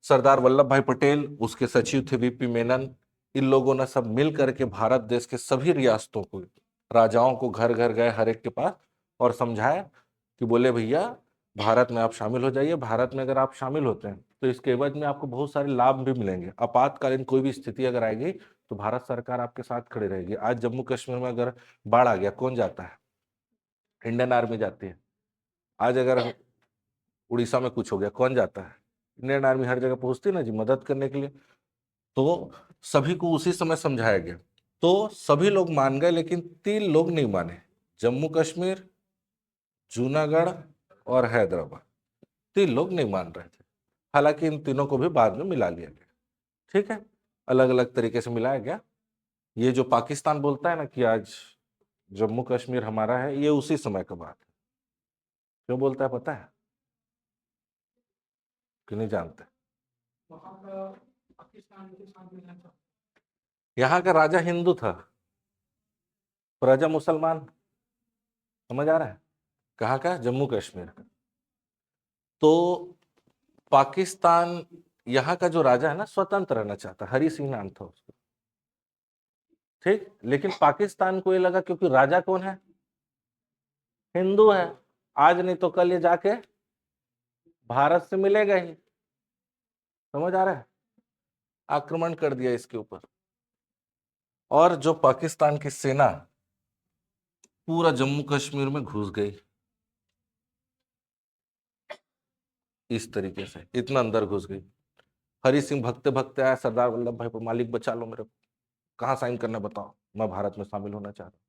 सरदार वल्लभ भाई पटेल, उसके सचिव थे वीपी मेनन, इन लोगों ने सब मिल करके भारत देश के सभी रियासतों को, राजाओं को घर घर गए हर एक के पास और समझाया कि बोले भैया भारत में आप शामिल हो जाइए, भारत में अगर आप शामिल होते हैं तो इसके एवज में आपको बहुत सारे लाभ भी मिलेंगे। आपातकालीन कोई भी स्थिति अगर आएगी तो भारत सरकार आपके साथ खड़ी रहेगी। आज जम्मू कश्मीर में अगर बाढ़ आ गया, कौन जाता है? इंडियन आर्मी जाती है। आज अगर उड़ीसा में कुछ हो गया, कौन जाता है? इंडियन आर्मी हर जगह पहुंचती है ना जी, मदद करने के लिए। तो सभी को उसी समय समझाया गया, तो सभी लोग मान गए, लेकिन 3 लोग नहीं माने, जम्मू कश्मीर, जूनागढ़ और हैदराबाद, 3 लोग नहीं मान रहे थे। हालांकि इन तीनों को भी बाद में मिला लिया गया, ठीक है, अलग अलग तरीके से मिलाया गया। ये जो पाकिस्तान बोलता है ना कि आज जम्मू कश्मीर हमारा है, ये उसी समय का बात है। क्यों बोलता है पता है कि नहीं जानते? यहाँ का राजा हिंदू था, प्रजा मुसलमान। समझ आ रहा है? कहाँ का? जम्मू कश्मीर का। तो पाकिस्तान, यहाँ का जो राजा है ना, स्वतंत्र रहना चाहता, हरि सिंह नाम था उसका, ठीक। लेकिन पाकिस्तान को ये लगा क्योंकि राजा कौन है? हिंदू है, आज नहीं तो कल ये जाके भारत से मिलेगा ही। समझ आ रहा है? आक्रमण कर दिया इसके ऊपर, और जो पाकिस्तान की सेना पूरा जम्मू कश्मीर में घुस गई, इस तरीके से इतना अंदर घुस गई। हरि सिंह भगते भगते आया सरदार वल्लभ भाई पर, मालिक बचा लो मेरे को, कहाँ साइन करना बताओ, मैं भारत में शामिल होना चाहता हूँ।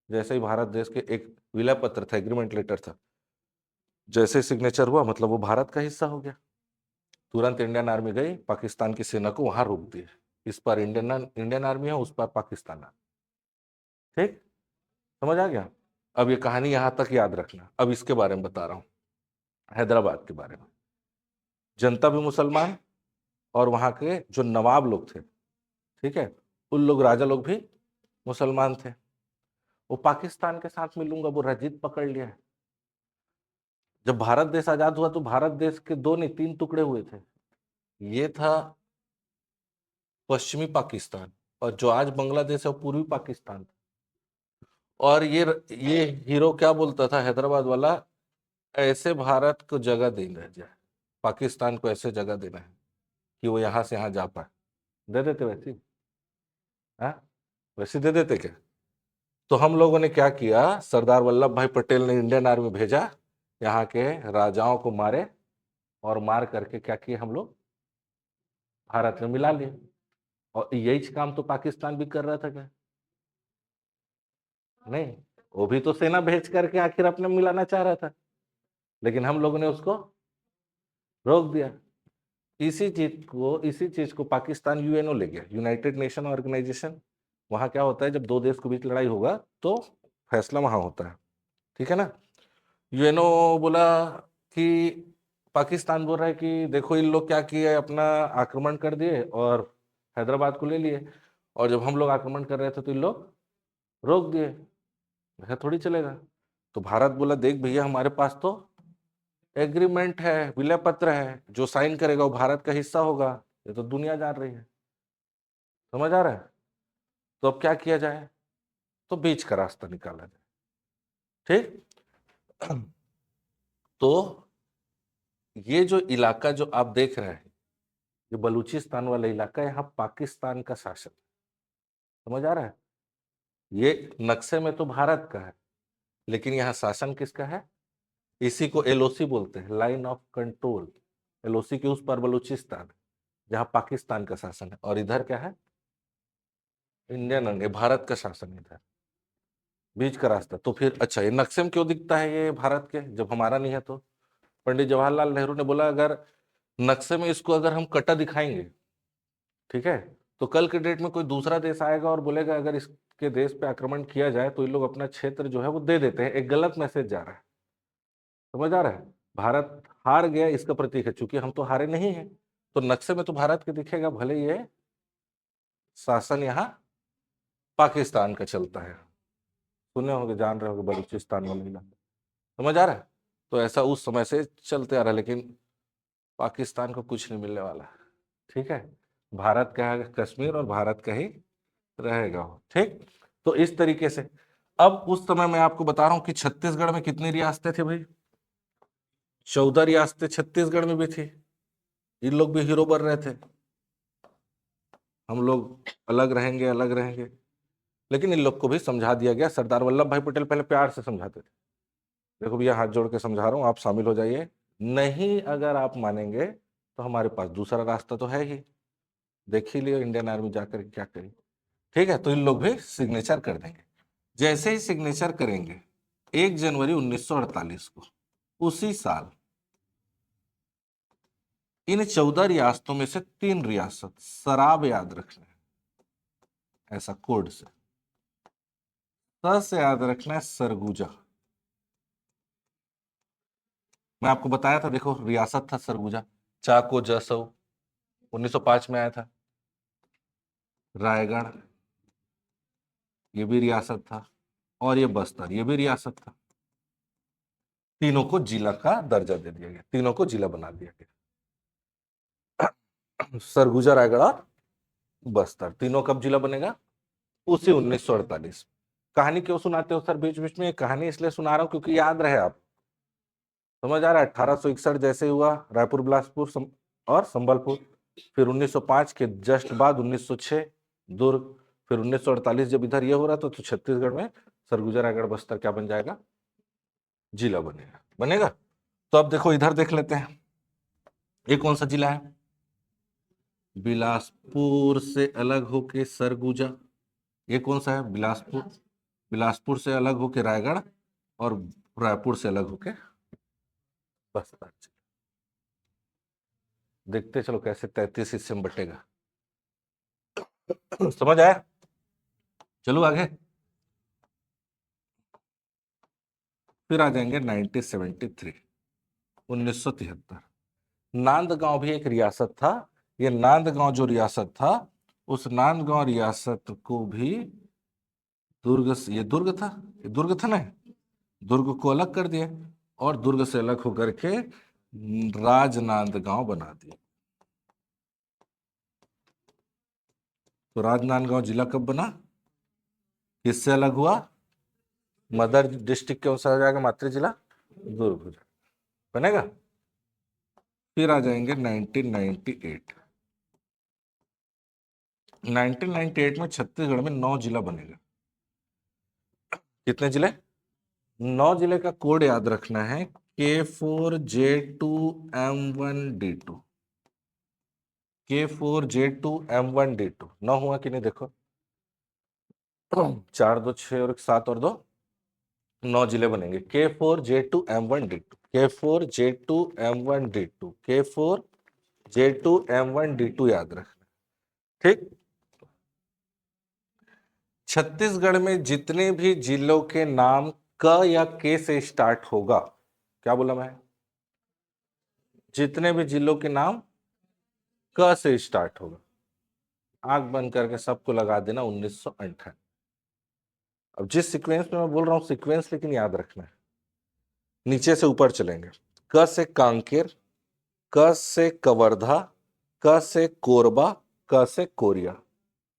जैसे ही भारत देश के एक विलय पत्र था, एग्रीमेंट लेटर था, जैसे सिग्नेचर हुआ, मतलब वो भारत का हिस्सा हो गया। तुरंत इंडियन आर्मी गई, पाकिस्तान की सेना को वहां रोक दिया। इस पर इंडियन आर्मी है, उस पर पाकिस्तान है, ठीक। समझ आ गया? अब ये कहानी यहां तक याद रखना। अब इसके बारे में बता रहा हूं, हैदराबाद के बारे में। जनता भी मुसलमान, और वहां के जो नवाब लोग थे, ठीक है, उन लोग, राजा लोग भी मुसलमान थे। वो पाकिस्तान के साथ मिलूंगा, वो रजिद पकड़ लिया है। जब भारत देश आजाद हुआ तो भारत देश के 2 नहीं 3 टुकड़े हुए थे। ये था पश्चिमी पाकिस्तान, और जो आज बांग्लादेश है वो पूर्वी पाकिस्तान था। और ये हीरो क्या बोलता था हैदराबाद वाला, ऐसे भारत को जगह देना जाए, पाकिस्तान को ऐसे जगह देना है कि वो यहां से यहां जा पाए। दे देते वैसे, हाँ, वैसे दे देते क्या? तो हम लोगों ने क्या किया, सरदार वल्लभ भाई पटेल ने इंडियन आर्मी भेजा, यहाँ के राजाओं को मारे, और मार करके क्या किए हम लोग, भारत ने मिला लिया। और यही काम तो पाकिस्तान भी कर रहा था क्या? नहीं, वो भी तो सेना भेज करके आखिर अपने मिलाना चाह रहा था, लेकिन हम लोगों ने उसको रोक दिया। इसी चीज को पाकिस्तान यूएनओ ले गया, यूनाइटेड नेशन ऑर्गेनाइजेशन। वहां क्या होता है, जब दो देश के बीच लड़ाई होगा तो फैसला वहां होता है, ठीक है ना। यूएनओ बोला कि पाकिस्तान बोल रहा है कि देखो इन लोग क्या किए, अपना आक्रमण कर दिए और हैदराबाद को ले लिए, और जब हम लोग आक्रमण कर रहे थे तो इन लोग रोक दिए, ऐसा थोड़ी चलेगा। तो भारत बोला देख भैया, हमारे पास तो एग्रीमेंट है, विलय पत्र है, जो साइन करेगा वो भारत का हिस्सा होगा, ये तो दुनिया जान रही है। समझ आ रहा है? तो अब क्या किया जाए, तो बीच का रास्ता निकाला जाए, ठीक। तो ये जो इलाका जो आप देख रहे हैं, ये बलूचिस्तान वाला इलाका, यहाँ पाकिस्तान का शासन, समझ आ रहा है। ये नक्शे में तो भारत का है, लेकिन यहाँ शासन किसका है? इसी को एलओसी बोलते हैं, लाइन ऑफ कंट्रोल। एलओसी के उस पर बलूचिस्तान, जहाँ पाकिस्तान का शासन है, और इधर क्या है? इंडियन, भारत का शासन इधर, बीच का रास्ता। तो फिर अच्छा, ये नक्शे में क्यों दिखता है ये भारत के, जब हमारा नहीं है? तो पंडित जवाहरलाल नेहरू ने बोला अगर नक्शे में इसको अगर हम कटा दिखाएंगे, ठीक है, तो कल के डेट में कोई दूसरा देश आएगा और बोलेगा अगर इसके देश पे आक्रमण किया जाए तो ये लोग अपना क्षेत्र जो है वो दे देते हैं, एक गलत मैसेज जा रहा है। समझ आ रहा है? भारत हार गया इसका प्रतीक है, चूंकि हम तो हारे नहीं है, तो नक्शे में तो भारत के दिखेगा, भले ये शासन यहाँ पाकिस्तान का चलता है। सुने होंगे, जान रहे होंगे, बलूचिस्तान वाला इलाका। समझ आ रहा है? तो ऐसा उस समय से चलते आ रहा है, लेकिन पाकिस्तान को कुछ नहीं मिलने वाला, ठीक है। भारत का है कश्मीर, और भारत का ही रहेगा वो, ठीक। तो इस तरीके से अब उस समय मैं आपको बता रहा हूं कि छत्तीसगढ़ में कितनी रियासतें थी भाई? 14 रियासतें छत्तीसगढ़ में भी थी। इन लोग भी हीरो बन रहे थे, हम लोग अलग रहेंगे अलग रहेंगे, लेकिन इन लोग को भी समझा दिया गया। सरदार वल्लभ भाई पटेल पहले प्यार से समझाते थे, देखो भैया हाथ जोड़ के समझा रहा हूँ, आप शामिल हो जाइए, नहीं अगर आप मानेंगे तो हमारे पास दूसरा रास्ता तो है ही, देख ही लियो इंडियन आर्मी जाकर क्या करी, ठीक है। तो इन लोग भी सिग्नेचर कर देंगे। जैसे ही सिग्नेचर करेंगे 1 जनवरी 1948 को, उसी साल इन 14 रियासतों में से 3 रियासत, शराब याद रखना है ऐसा कोड से, से याद रखना है सरगुजा। मैं आपको बताया था, देखो रियासत था सरगुजा, चाको जसो 1905 में आया था। रायगढ़ ये भी रियासत था, और ये बस्तर ये भी रियासत था। तीनों को जिला का दर्जा दे दिया गया, तीनों को जिला बना दिया गया। सरगुजा, रायगढ़ और बस्तर, तीनों कब जिला बनेगा? उसी 1948। कहानी क्यों सुनाते हो सर बीच बीच में? कहानी इसलिए सुना रहा हूं क्योंकि याद रहे आप। समझ आ रहा है? 1861 जैसे हुआ रायपुर, बिलासपुर और संबलपुर, फिर 1905 के जस्ट बाद 1906 दुर्ग, फिर 1948 जब इधर ये हो रहा था तो छत्तीसगढ़ में सरगुजा, रायगढ़, बस्तर क्या बन जाएगा? जिला बनेगा, बनेगा। तो अब देखो इधर देख लेते हैं, ये कौन सा जिला है? बिलासपुर से अलग होके सरगुजा। ये कौन सा है? बिलासपुर। बिलासपुर से अलग होके रायगढ़, और रायपुर से अलग होके बस्तर। देखते चलो कैसे 33 हिस्से में बटेगा। समझ आया? चलो आगे, फिर आ जाएंगे 1973, 1973। नांदगांव भी एक रियासत था। ये नांदगांव जो रियासत था, उस नांदगांव रियासत को भी दुर्ग से, ये दुर्ग था, ये दुर्ग था ना, दुर्ग को अलग कर दिया, और दुर्ग से अलग होकर के राजनांदगांव बना दिया। तो राजनांदगांव जिला कब बना? किससे अलग हुआ? मदर डिस्ट्रिक्ट के अनुसार जाएगा मातृ जिला दुर्ग बनेगा। फिर आ जाएंगे 1998। 1998 में छत्तीसगढ़ में 9 जिला बनेगा। कितने जिले? 9 जिले का कोड याद रखना है, K4J2M1D2। K4J2M1D2 9 हुआ कि नहीं देखो 4 2 6 और 7 और 2 9 जिले बनेंगे K4J2M1D2 K4J2M1D2 K4J2M1D2 याद रखना। ठीक, छत्तीसगढ़ में जितने भी जिलों के नाम क या के से स्टार्ट होगा, क्या बोला मैं, जितने भी जिलों के नाम क से स्टार्ट होगा, आंख बंद करके सबको लगा देना 1958। अब जिस सीक्वेंस में मैं बोल रहा हूं सीक्वेंस लेकिन याद रखना है, नीचे से ऊपर चलेंगे। क से कांकेर, क से कवर्धा, क से कोरबा, क से कोरिया,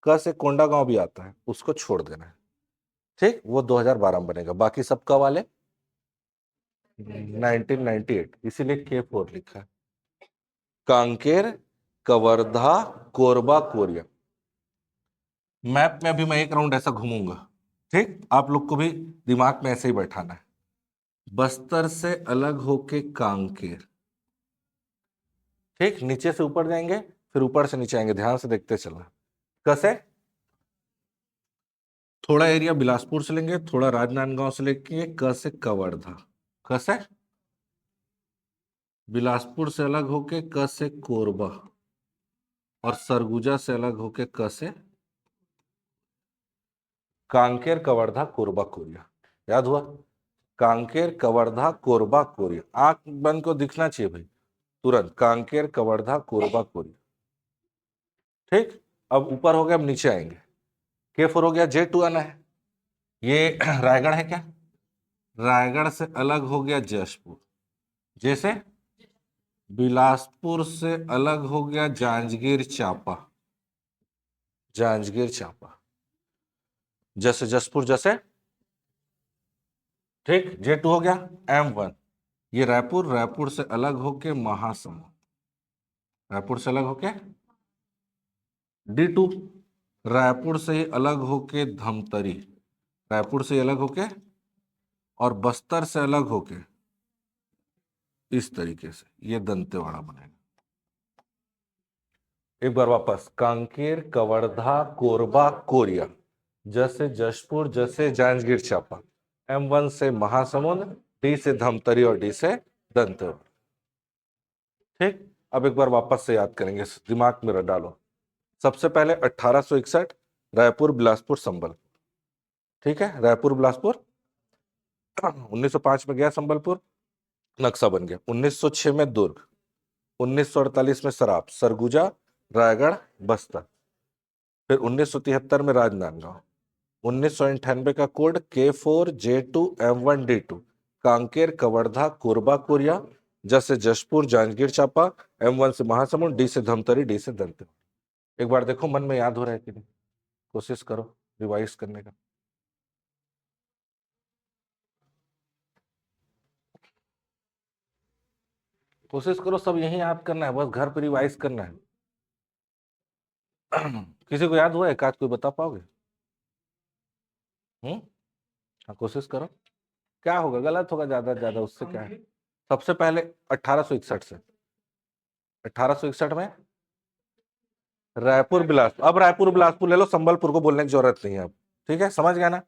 क से कोंडागांव भी आता है, उसको छोड़ देना है। ठीक, वो 2012 में बनेगा, बाकी सब क वाले 1998, इसीलिए K4 लिखा है। कांकेर, कवर्धा, कोरबा, कोरिया। मैप में अभी मैं एक राउंड ऐसा घूमूंगा, ठीक, आप लोग को भी दिमाग में ऐसे ही बैठाना है। बस्तर से अलग होके कांकेर, ठीक, नीचे से ऊपर जाएंगे फिर ऊपर से नीचे आएंगे, ध्यान से देखते चलना। कैसे, थोड़ा एरिया बिलासपुर से लेंगे, थोड़ा राजनांदगांव से लेके क से कवर्धा, कैसे, बिलासपुर से अलग होके क से कोरबा, और सरगुजा से अलग होके क से कांकेर, कवर्धा, कोरबा, कोरिया। याद हुआ, कांकेर, कवर्धा, कोरबा, कोरिया, आंख बंद को दिखना चाहिए भाई तुरंत, कांकेर, कवर्धा, कोरबा, कोरिया। ठीक, अब ऊपर हो गया, अब नीचे आएंगे। K4 हो गया, J2 आना है, ये रायगढ़ है क्या, रायगढ़ से अलग हो गया जशपुर, जैसे बिलासपुर से अलग हो गया जांजगीर चांपा, जांजगीर चांपा, जैसे जसपुर जैसे, ठीक, J2 हो गया M1, ये रायपुर, रायपुर से अलग होके महासमुंद, रायपुर से अलग होके D2, रायपुर से ही अलग होके धमतरी, रायपुर से अलग होके, और बस्तर से अलग होके इस तरीके से ये दंतेवाड़ा बनेगा। एक बार वापस, कांकेर, कवर्धा, कोरबा, कोरिया, जैसे जशपुर, जैसे जांजगीर चांपा, M1 से महासमुंद, D से धमतरी और D से दंतेवाड़ा। ठीक, अब एक बार वापस से याद करेंगे, दिमाग में डालो। सबसे पहले 1861 रायपुर, बिलासपुर, संबलपुर, ठीक है, रायपुर, बिलासपुर। 1905 में गया संबलपुर, नक्शा बन गया। 1906 में दुर्ग, 1948 में सराप, सरगुजा, रायगढ़, बस्तर, फिर 1973 में राजनांदगांव, 1998 का code K4J2M1D2, Kanker, Kawardha, Korba, Korea, जैसे जशपुर, जांजगीर चांपा, M1 से महासमुंद, D से धमतरी, D से दंतेवाड़ा। एक बार देखो मन में याद हो रहा है कि नहीं, कोशिश करो रिवाइज करने का। कोशिश करो सब यही याद करना है, बस घर पर रिवाइज करना है। किसी को याद हुआ, एक आध कोई बता पाओगे? हाँ, कोशिश करो, क्या होगा, गलत होगा ज्यादा से ज्यादा, उससे क्या है। सबसे पहले 1861 से, 1861 में रायपुर, बिलासपुर, अब रायपुर बिलासपुर ले लो, संबलपुर को बोलने की जरूरत नहीं है अब, ठीक है, समझ गया ना।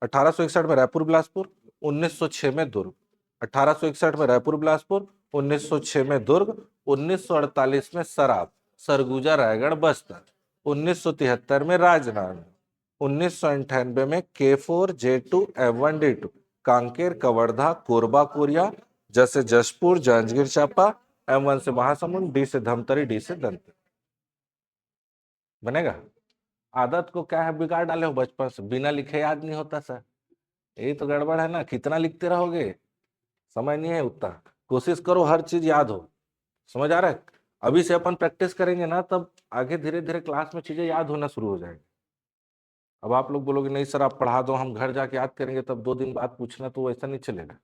1861 में रायपुर बिलासपुर, 1906 में दुर्ग, 1861 में रायपुर बिलासपुर, 1906 में दुर्ग, 1948 में सराप, सरगुजा, रायगढ़, बस्तर, 1973 में राजनांदगांव, 1998 में K4J2M1D2, कांकेर, कवर्धा, कोरबा, कोरिया, जैसे जशपुर, जांजगीर चांपा, M1 से महासमुंद, D से धमतरी, D से दंतेवाड़ा। बनेगा। आदत को क्या है, बिगाड़ डाले हो बचपन से, बिना लिखे याद नहीं होता सर, यही तो गड़बड़ है ना, कितना लिखते रहोगे, समय नहीं है उतना। कोशिश करो हर चीज याद हो, समझ आ रहा है। अभी से अपन प्रैक्टिस करेंगे ना, तब आगे धीरे धीरे क्लास में चीजें याद होना शुरू हो जाएगी। अब आप लोग बोलोगे नहीं सर आप पढ़ा दो, हम घर जाके याद करेंगे, तब 2 दिन बाद पूछना, तो वैसा नहीं चलेगा।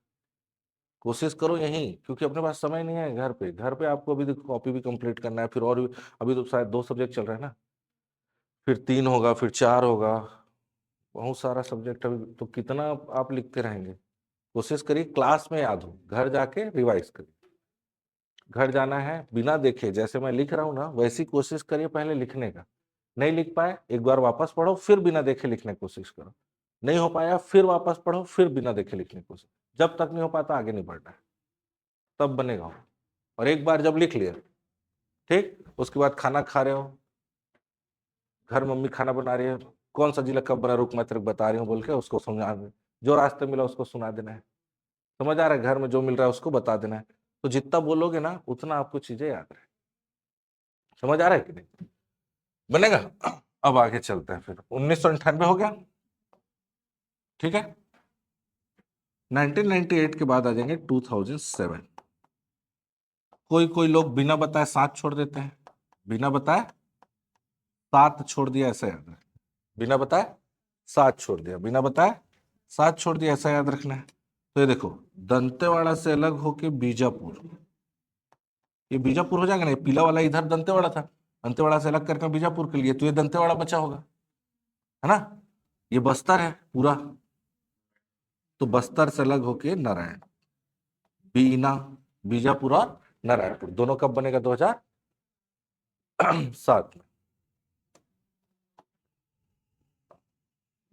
कोशिश करो यहीं, क्योंकि अपने पास समय नहीं है। घर पे आपको अभी कॉपी भी कंप्लीट करना है, फिर और भी, अभी तो शायद 2 सब्जेक्ट चल रहे हैं ना, फिर 3 होगा, फिर 4 होगा, बहुत सारा सब्जेक्ट अभी, तो कितना आप लिखते रहेंगे। कोशिश करिए क्लास में याद हो, घर जाके रिवाइज करिए। घर जाना है बिना देखे, जैसे मैं लिख रहा हूं ना वैसी कोशिश करिए पहले लिखने का। नहीं लिख पाए एक बार वापस पढ़ो, फिर बिना देखे लिखने की कोशिश करो। नहीं हो पाया फिर वापस पढ़ो, फिर बिना देखे लिखने की कोशिश। जब तक नहीं हो पाता आगे नहीं बढ़ना है, तब बनेगा। और एक बार जब लिख लिया, ठीक, उसके बाद खाना खा रहे हो, घर मम्मी खाना बना रही है, कौन सा जिला कब बना, रुक मैं तेरे को बता रही हूँ बोल के उसको समझा दे। जो रास्ते मिला उसको सुना देना है। समझ आ रहा है? घर में जो मिल रहा है उसको बता देना है। तो जितना बोलोगे ना उतना आपको चीजें याद रहे। समझ आ रहा है कि नहीं? बनेगा। अब आगे चलते हैं। फिर 1998 हो गया, ठीक है। 1998 के बाद आ जाएंगे 2007। कोई कोई लोग बिना बताए 7 छोड़ देते हैं। बिना बताए 7 छोड़ दिया ऐसा याद रखना। बिना बताए 7 छोड़ दिया, बिना बताए 7 छोड़ दिया ऐसा याद रखना है। तो ये देखो, दंतेवाड़ा से अलग होके बीजापुर, ये बीजापुर हो जाएगा ना। ये पीला वाला इधर दंतेवाड़ा था, दंतेवाड़ा से अलग करके बीजापुर के लिए, तो ये दंतेवाड़ा बचा होगा, है ना। ये बस्तर है पूरा, तो बस्तर से अलग होके नारायण, बीना, बीजापुर और नारायणपुर दोनों कब बनेगा? 2007 में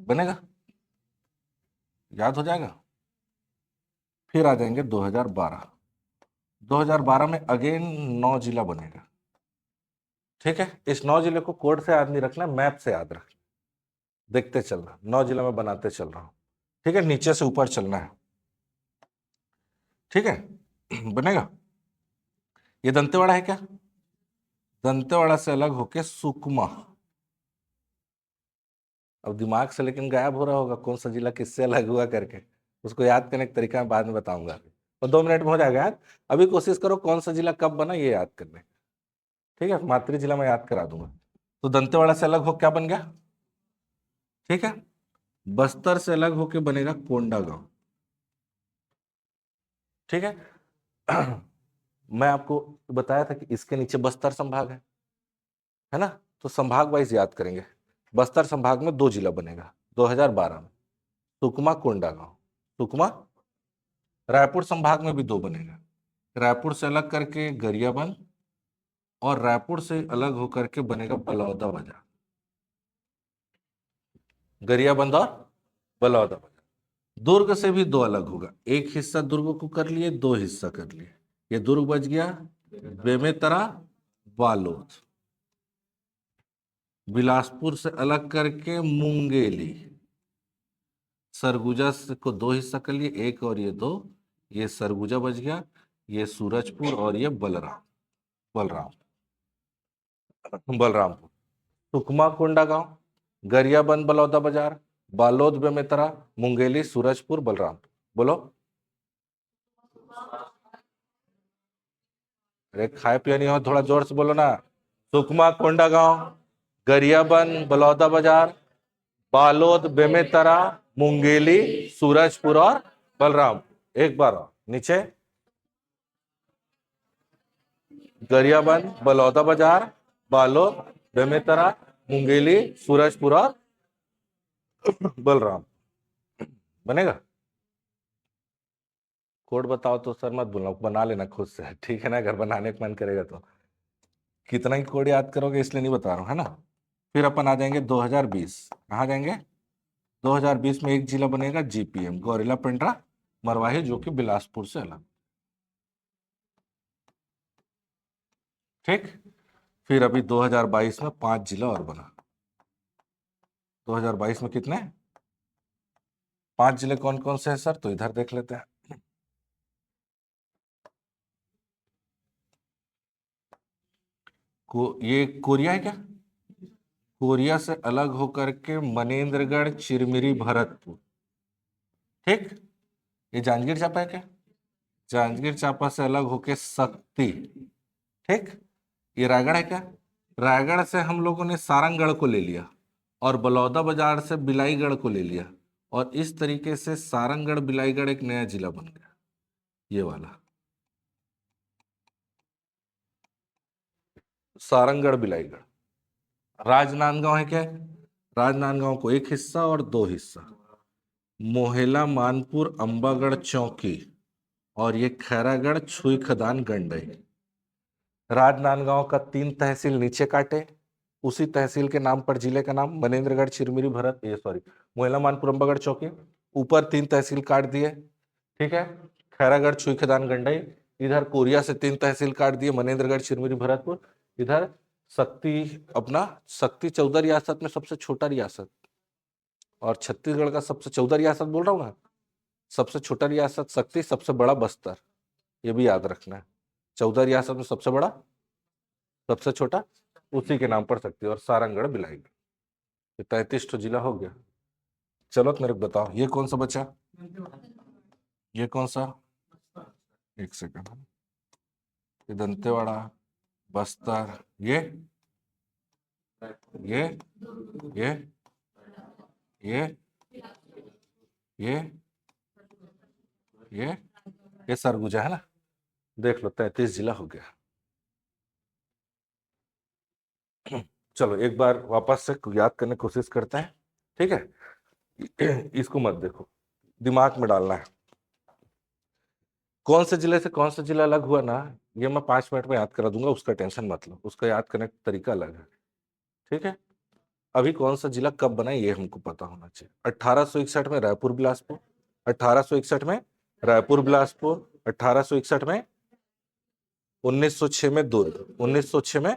बनेगा, याद हो जाएगा। फिर आ जाएंगे 2012। 2012 में अगेन 9 जिला बनेगा, ठीक है। इस 9 जिले को कोड से याद नहीं रखना, मैप से याद रखना। देखते चलना, 9 जिला में बनाते चल रहा हूं, ठीक है। नीचे से ऊपर चलना है, ठीक है। बनेगा। ये दंतेवाड़ा है क्या? दंतेवाड़ा से अलग होके सुकमा। अब दिमाग से लेकिन गायब हो रहा होगा कौन सा जिला किससे अलग हुआ करके। उसको याद करने का तरीका मैं बाद में बताऊंगा, और 2 मिनट में हो जाएगा याद। अभी कोशिश करो कौन सा जिला कब बना ये याद करने, ठीक है। मातृ जिला मैं याद करा दूंगा। तो दंतेवाड़ा से अलग हो क्या बन गया? ठीक है। बस्तर से अलग होके बनेगा कोंडागांव, ठीक है। मैं आपको बताया था कि इसके नीचे बस्तर संभाग है ना। तो संभाग वाइज याद करेंगे। बस्तर संभाग में 2 जिला बनेगा 2012 में, सुकमा कोंडागांव। सुकमा। रायपुर संभाग में भी 2 बनेगा, रायपुर से अलग करके गरियाबंद, और रायपुर से अलग होकर के बनेगा बलौदा बाजार। गरियाबंद और बलौदा बाजार। दुर्ग से भी 2 अलग होगा, एक हिस्सा दुर्ग को कर लिए, 2 हिस्सा कर लिए। ये दुर्ग बच गया, बेमेतरा, बालोद। बिलासपुर से अलग करके मुंगेली। सरगुजा को 2 हिस्सा कर लिए, एक और ये 2। ये सरगुजा बच गया, ये सूरजपुर और ये बलराम बलरामपुर। सुकमा कोंडागांव, गरियाबंद बलौदा बाजार, बालोद बेमेतरा, मुंगेली, सूरजपुर, बलरामपुर। बोलो। अरे खाए पिए नहीं हो, थोड़ा जोर से बोलो ना। सुकमा कोंडागांव, गरियाबंद बलौदा बाजार, बालोद बेमेतरा, मुंगेली, सूरजपुर और बलराम। एक बार और नीचे। गरियाबंद बलौदा बाजार, बालोद बेमेतरा, मुंगेली, सूरजपुर और बलराम। बनेगा। कोड बताओ तो सर मत बोलना, बना लेना खुद से, ठीक है ना। अगर बनाने का मन करेगा तो। कितना ही कोड याद करोगे इसलिए नहीं बता रहा हूं, है ना। फिर अपन आ जाएंगे 2020। कहाँ जाएंगे? 2020 में एक जिला बनेगा जीपीएम, गौरेला पेंड्रा मरवाही, जो कि बिलासपुर से अलग, ठीक। फिर अभी 2022 में 5 जिला और बना। 2022 में कितने? 5 जिले कौन कौन से हैं सर? तो इधर देख लेते हैं। ये कोरिया है क्या? कोरिया से अलग होकर के मनेन्द्रगढ़, चिरमिरी, भरतपुर, ठीक। ये जांजगीर चांपा है क्या? जांजगीर चांपा से अलग होके शक्ति, ठीक। ये रायगढ़ है क्या? रायगढ़ से हम लोगों ने सारंगगढ़ को ले लिया, और बलौदा बाजार से बिलाईगढ़ को ले लिया, और इस तरीके से सारंगगढ़ बिलाईगढ़ एक नया जिला बन गया, ये वाला सारंगगढ़ बिलाईगढ़। राजनांदगांव है क्या? राजनांदगांव को 1 हिस्सा और 2 हिस्सा, मोहेला, मानपुर, अंबागढ़, चौकी, और ये खैरागढ़, छुई, खदान, गंडई। राजनांदगांव का 3 तहसील नीचे काटे, उसी तहसील के नाम पर जिले का नाम मनेन्द्रगढ़, चिरमिरी, भरत, ये सॉरी मोहलामानपुर, अंबागढ़, चौकी, ऊपर 3 तहसील काट दिए, ठीक है। खैरागढ़, छुईखेदान, गंडई, इधर कोरिया से 3 तहसील काट दिए, मनेन्द्रगढ़, चिरमिरी, भरतपुर, इधर शक्ति, अपना शक्ति 14 रियासत में सबसे छोटा रियासत, और छत्तीसगढ़ का सबसे 14 रियासत बोल रहा हूँ ना, सबसे छोटा रियासत शक्ति, सबसे बड़ा बस्तर, ये भी याद रखना है। 14 रियासत में सबसे बड़ा, सबसे छोटा, उसी के नाम पर शक्ति, और सारंगढ़, बिलाईगढ़। 33 तो जिला हो गया। चलो मेरे को बताओ ये कौन सा बचा, ये कौन सा, एक सेकंड, ये दंतेवाड़ा, बस्तर, ये ये ये ये ये सरगुजा है ना। देख लो 33 जिला हो गया। चलो एक बार वापस से याद करने की कोशिश करते हैं, ठीक है। इसको मत देखो, दिमाग में डालना है। कौन से जिले से कौन सा जिला अलग हुआ ना, ये मैं 5 मिनट में याद करा दूंगा, उसका टेंशन मत लो, उसका याद करने का तरीका अलग है, ठीक है। अभी कौन सा जिला कब बना ये हमको पता होना चाहिए। 1861 में रायपुर बिलासपुर, 1861 में रायपुर बिलासपुर, 1861 में, 1906 में दुर्ग, 1906 में,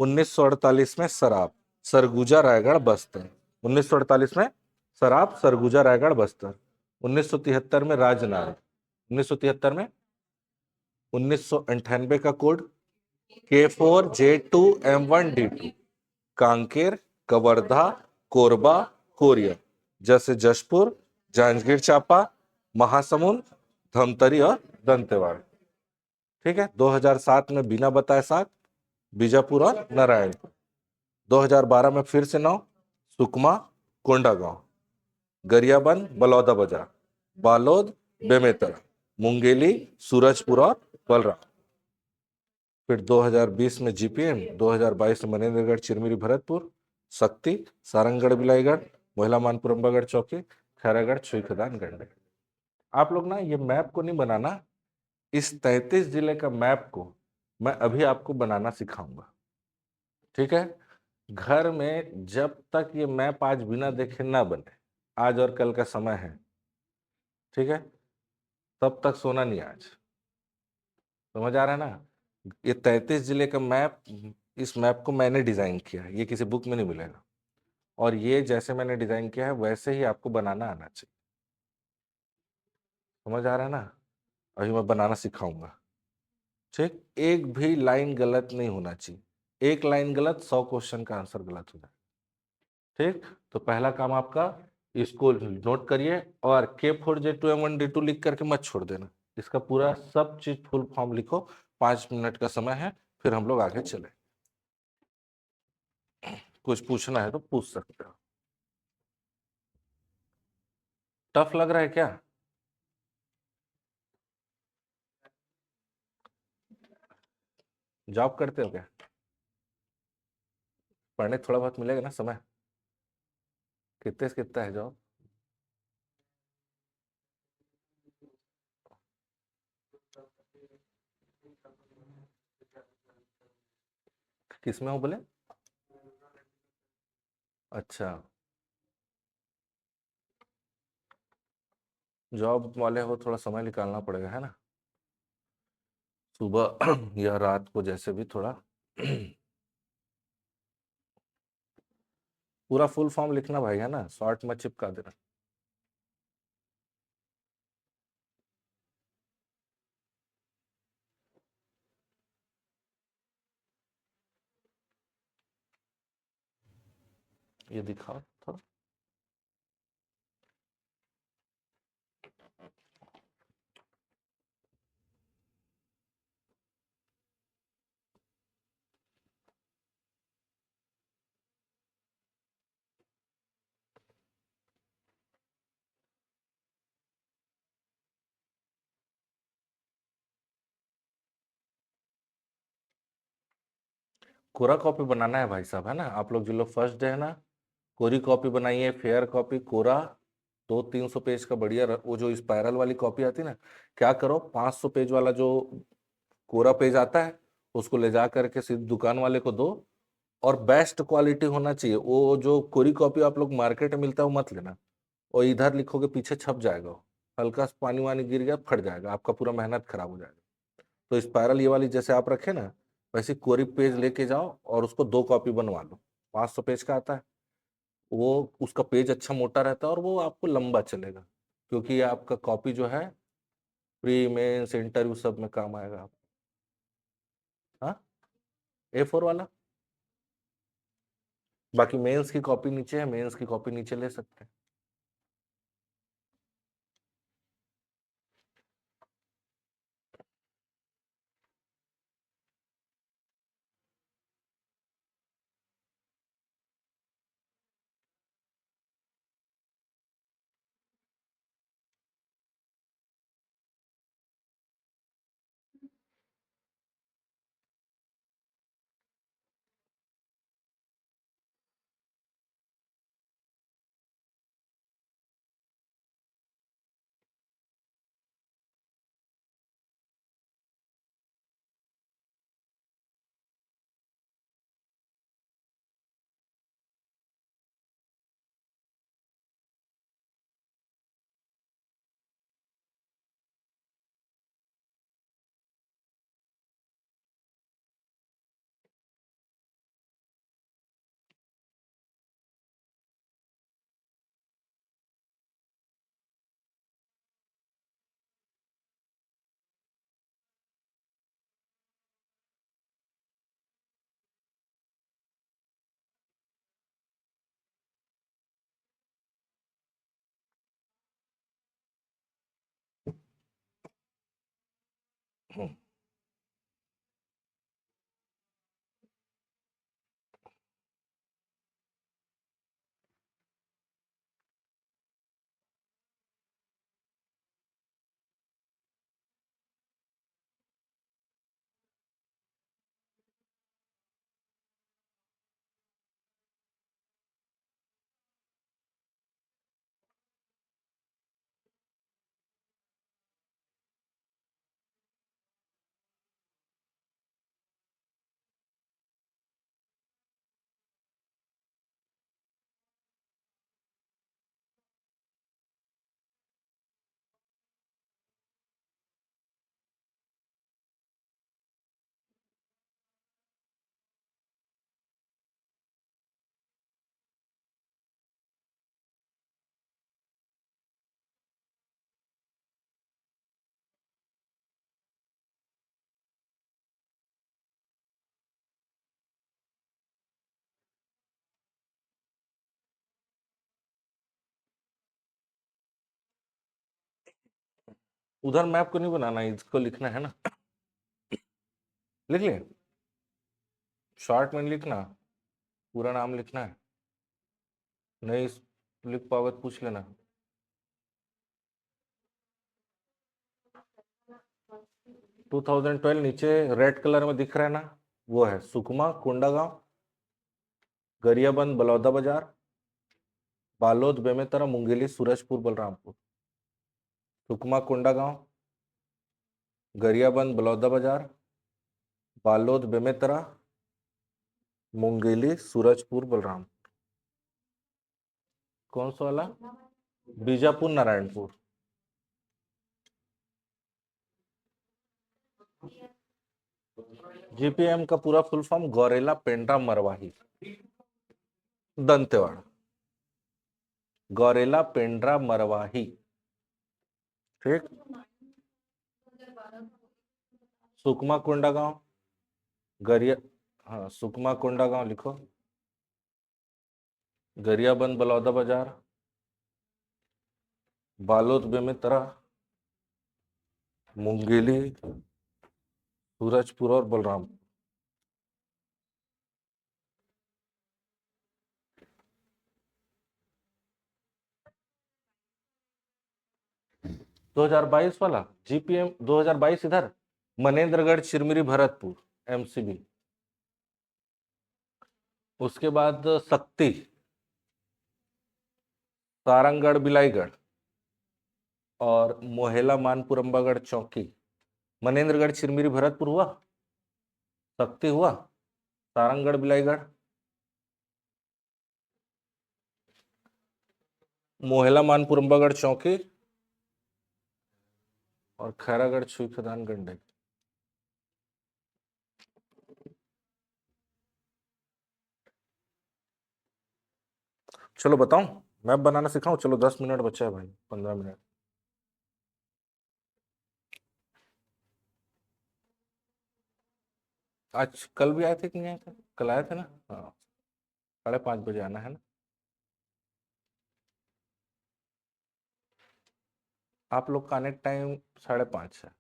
1948 में सराब, सरगुजा, रायगढ़, बस्तर, 1948 में सराब, सरगुजा, रायगढ़, बस्तर, 1973 में राजनांद, 1973 में, 1998 का code K4J2M1D2, Kanker, Kawardha, Korba, Korea, जैसे जशपुर, जांजगीर चांपा, महासमुंद, धमतरी और दंतेवाड़ा, ठीक है। 2007 में बिना बताए 7, बीजापुर और नारायणपुर, 2012 में फिर से 9, सुकमा, कोंडागांव, गरियाबंद, बलौदा बाजार, बालोद, बेमेतरा, मुंगेली, सूरजपुर और बलराम। फिर 2020 में जीपीएम, 2022 में मनेन्द्रगढ़, चिरमिरी, भरतपुर, शक्ति, सारंगढ़, बिलाईगढ़, मोहलामानपुर, अंबागढ़, चौकी, खैरागढ़, छुईखेदान, गंडई। आप लोग ना ये मैप को नहीं बनाना, इस 33 जिले का मैप को मैं अभी आपको बनाना सिखाऊंगा, ठीक है। घर में जब तक ये मैप आज बिना देखे ना बने, आज और कल का समय है, ठीक है, तब तक सोना नहीं आज, समझ आ रहा है ना। ये 33 जिले का मैप, इस मैप को मैंने डिजाइन किया है, ये किसी बुक में नहीं मिलेगा, और ये जैसे मैंने डिजाइन किया है वैसे ही आपको बनाना आना चाहिए, समझ आ रहा है ना। अभी मैं बनाना सिखाऊंगा, ठीक। एक भी लाइन गलत नहीं होना चाहिए, एक लाइन गलत 100 क्वेश्चन का आंसर गलत हो जाए, ठीक। तो पहला काम आपका, इसको नोट करिए, और K4J2M1D2 लिख करके मत छोड़ देना, इसका पूरा सब चीज फुल फॉर्म लिखो। 5 मिनट का समय है, फिर हम लोग आगे चले। कुछ पूछना है तो पूछ सकते हो। टफ लग रहा है क्या? जॉब करते हो क्या? पढ़ने थोड़ा बहुत मिलेगा ना समय। कितने से कितना है जॉब? किसमें हो बोले? अच्छा, जॉब वाले हो, थोड़ा समय निकालना पड़ेगा है ना, सुबह या रात को, जैसे भी थोड़ा। पूरा फुल फॉर्म लिखना भाई, है ना, शॉर्ट में चिपका देना। ये दिखाओ थोड़ा। कोरा कॉपी बनाना है भाई साहब, है ना। आप लोग जो लोग फर्स्ट डे है ना, कोरी कॉपी बनाइए, फेयर कॉपी, कोरा। 200-300 पेज का बढ़िया वो जो स्पायरल वाली कॉपी आती है ना, क्या करो, 500 पेज वाला जो कोरा पेज आता है उसको ले जा करके सीधे दुकान वाले को दो, और बेस्ट क्वालिटी होना चाहिए। वो जो कोरी कॉपी आप लोग मार्केट में मिलता है वो मत लेना, और इधर लिखोगे पीछे छप जाएगा वो, हल्का सा पानी वानी गिर गया फट जाएगा, आपका पूरा मेहनत खराब हो जाएगा। तो स्पायरल ये वाली जैसे आप रखे ना, वैसे कोरी पेज लेके जाओ और उसको 2 कॉपी बनवा लो। 500 पेज का आता है वो, उसका पेज अच्छा मोटा रहता है और वो आपको लंबा चलेगा, क्योंकि ये आपका कॉपी जो है प्री मेंस इंटरव्यू सब में काम आएगा आप। हाँ, A4 वाला। बाकी मेंस की कॉपी नीचे है, मेंस की कॉपी नीचे ले सकते हैं। उधर मैप को नहीं बनाना है, इसको लिखना है ना। लिख लिए, शॉर्ट में लिखना, पूरा नाम लिखना है, नहीं लिख पाओगे तो पूछ लेना। 2012 नीचे रेड कलर में दिख रहा है ना, वो है सुकमा, कोंडागांव, गरियाबंद, बलौदा बाजार, बालोद, बेमेतरा, मुंगेली, सूरजपुर, बलरामपुर। सुकमा, कोंडागांव, गरियाबंद, बलौदा बाजार, बालोद, बेमेतरा, मुंगेली, सूरजपुर, बलरामपुर। कौन सा वाला? बीजापुर, नारायणपुर। जीपीएम का पूरा फुल फॉर्म गौरेला पेंड्रा मरवाही, दंतेवाड़ा। गौरेला पेंड्रा मरवाही, ठीक। सुकमा, कोंडागांव, गरिया, हाँ सुकमा कोंडागांव लिखो, गरियाबंद, बलौदा बाजार, बालोद, बेमेतरा, मुंगेली, सूरजपुर और बलरामपुर। दो हजार बाईस वाला जीपीएम 2022 इधर मनेन्द्रगढ़, चिरमिरी, भरतपुर, एमसीबी। उसके बाद सक्ती, सारंगगढ़, बिलाईगढ़ और मोहेला, मानपुर, अंबागढ़, चौकी। मनेन्द्रगढ़, चिरमिरी, भरतपुर हुआ। शक्ति हुआ, सारंगगढ़ बिलाईगढ़, मोहला मानपुर अम्बागढ़ चौकी और खैरागढ़ छुई खदान गंडे। चलो बताऊं, मैप बनाना सिखाऊं? चलो 10 मिनट बचा है भाई, 15 मिनट। आज कल भी आए थे कि नहीं आए थे? कल आए थे ना? हाँ, 5:30 बजे आना है ना। आप लोग का आने टाइम 5:30 है,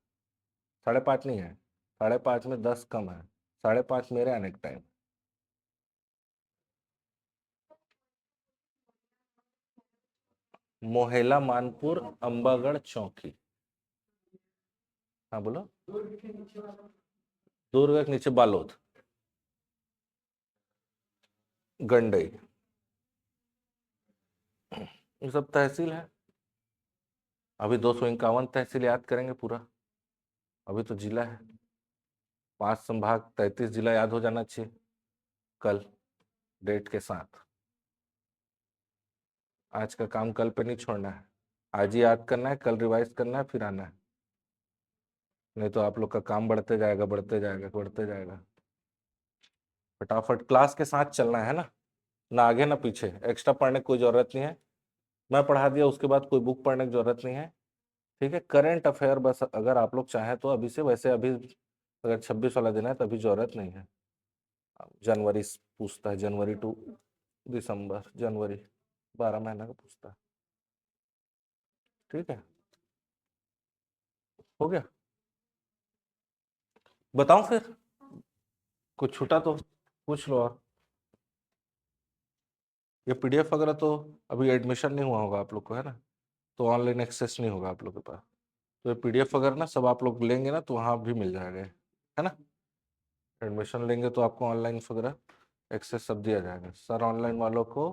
5:30 नहीं है, 5:30 में 10 कम है, 5:30 मेरे आने का टाइम। मोहेला मानपुर अम्बागढ़ चौकी। हाँ बोलो। दुर्ग के नीचे बालोद, गंडई, ये सब तहसील है। अभी 251 तहसील याद करेंगे पूरा, अभी तो जिला है। 5 संभाग, 33 जिला याद हो जाना चाहिए कल डेट के साथ। आज का काम कल पे नहीं छोड़ना है, आज ही याद करना है, कल रिवाइज करना है, फिर आना है। नहीं तो आप लोग का काम बढ़ते जाएगा, बढ़ते जाएगा, बढ़ते जाएगा। फटाफट क्लास के साथ चलना है ना आगे ना पीछे। एक्स्ट्रा पढ़ने की कोई जरूरत नहीं है, मैं पढ़ा दिया उसके बाद कोई बुक पढ़ने की जरूरत नहीं है। ठीक है, करंट अफेयर बस अगर आप लोग चाहें तो अभी से, वैसे अभी अगर 26 वाला दिन है तो अभी जरूरत नहीं है। जनवरी पूछता है, जनवरी टू दिसंबर, जनवरी 12 महीना का पूछता है। ठीक है, हो गया। बताऊं फिर, कुछ छूटा तो पूछ लो। और ये पीडीएफ वगैरह तो अभी एडमिशन नहीं हुआ होगा आप लोग को, है ना, तो ऑनलाइन एक्सेस नहीं होगा आप लोग के पास। तो ये पीडीएफ वगैरह ना सब आप लोग लेंगे ना तो वहाँ भी मिल जाएगा, है ना। एडमिशन लेंगे तो आपको ऑनलाइन वगैरह एक्सेस सब दिया जाएगा। सर ऑनलाइन वालों को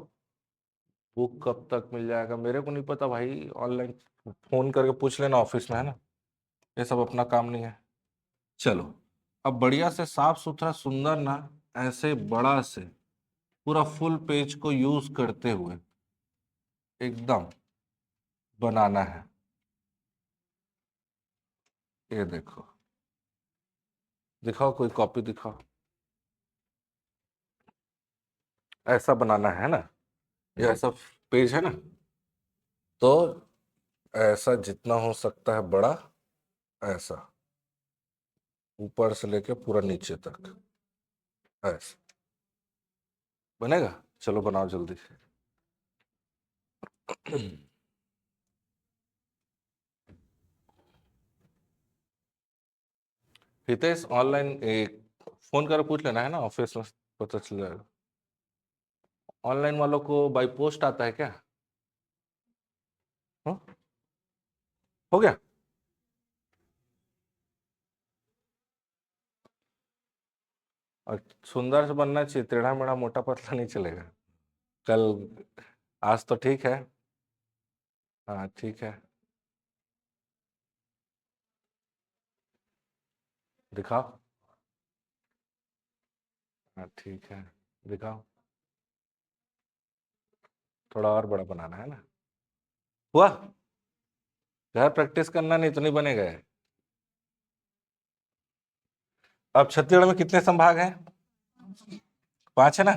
बुक कब तक मिल जाएगा मेरे को नहीं पता भाई, ऑनलाइन फोन करके पूछ लेना ऑफिस में, है ना, ये सब अपना काम नहीं है। चलो, अब बढ़िया से साफ सुथरा सुंदर ना, ऐसे बड़ा से पूरा फुल पेज को यूज करते हुए एकदम बनाना है। ये देखो, दिखाओ कोई कॉपी दिखाओ। ऐसा बनाना है ना, ये ऐसा पेज है ना, तो ऐसा जितना हो सकता है बड़ा, ऐसा ऊपर से लेके पूरा नीचे तक ऐसा बनेगा। चलो बनाओ जल्दी से। हितेश ऑनलाइन एक फोन कर पूछ लेना, है ना, ऑफिस में पता चल जाएगा। ऑनलाइन वालों को बाई पोस्ट आता है क्या? हाँ? हो गया। और सुंदर से बनना चाहिए, टेढ़ा मेढ़ा मोटा पतला नहीं चलेगा। कल, आज तो ठीक है। हाँ ठीक है, दिखाओ। हाँ ठीक है, दिखाओ। थोड़ा और बड़ा बनाना है ना। हुआ, घर प्रैक्टिस करना, नहीं तो नहीं बनेगा। अब छत्तीसगढ़ में कितने संभाग हैं? 5 है ना।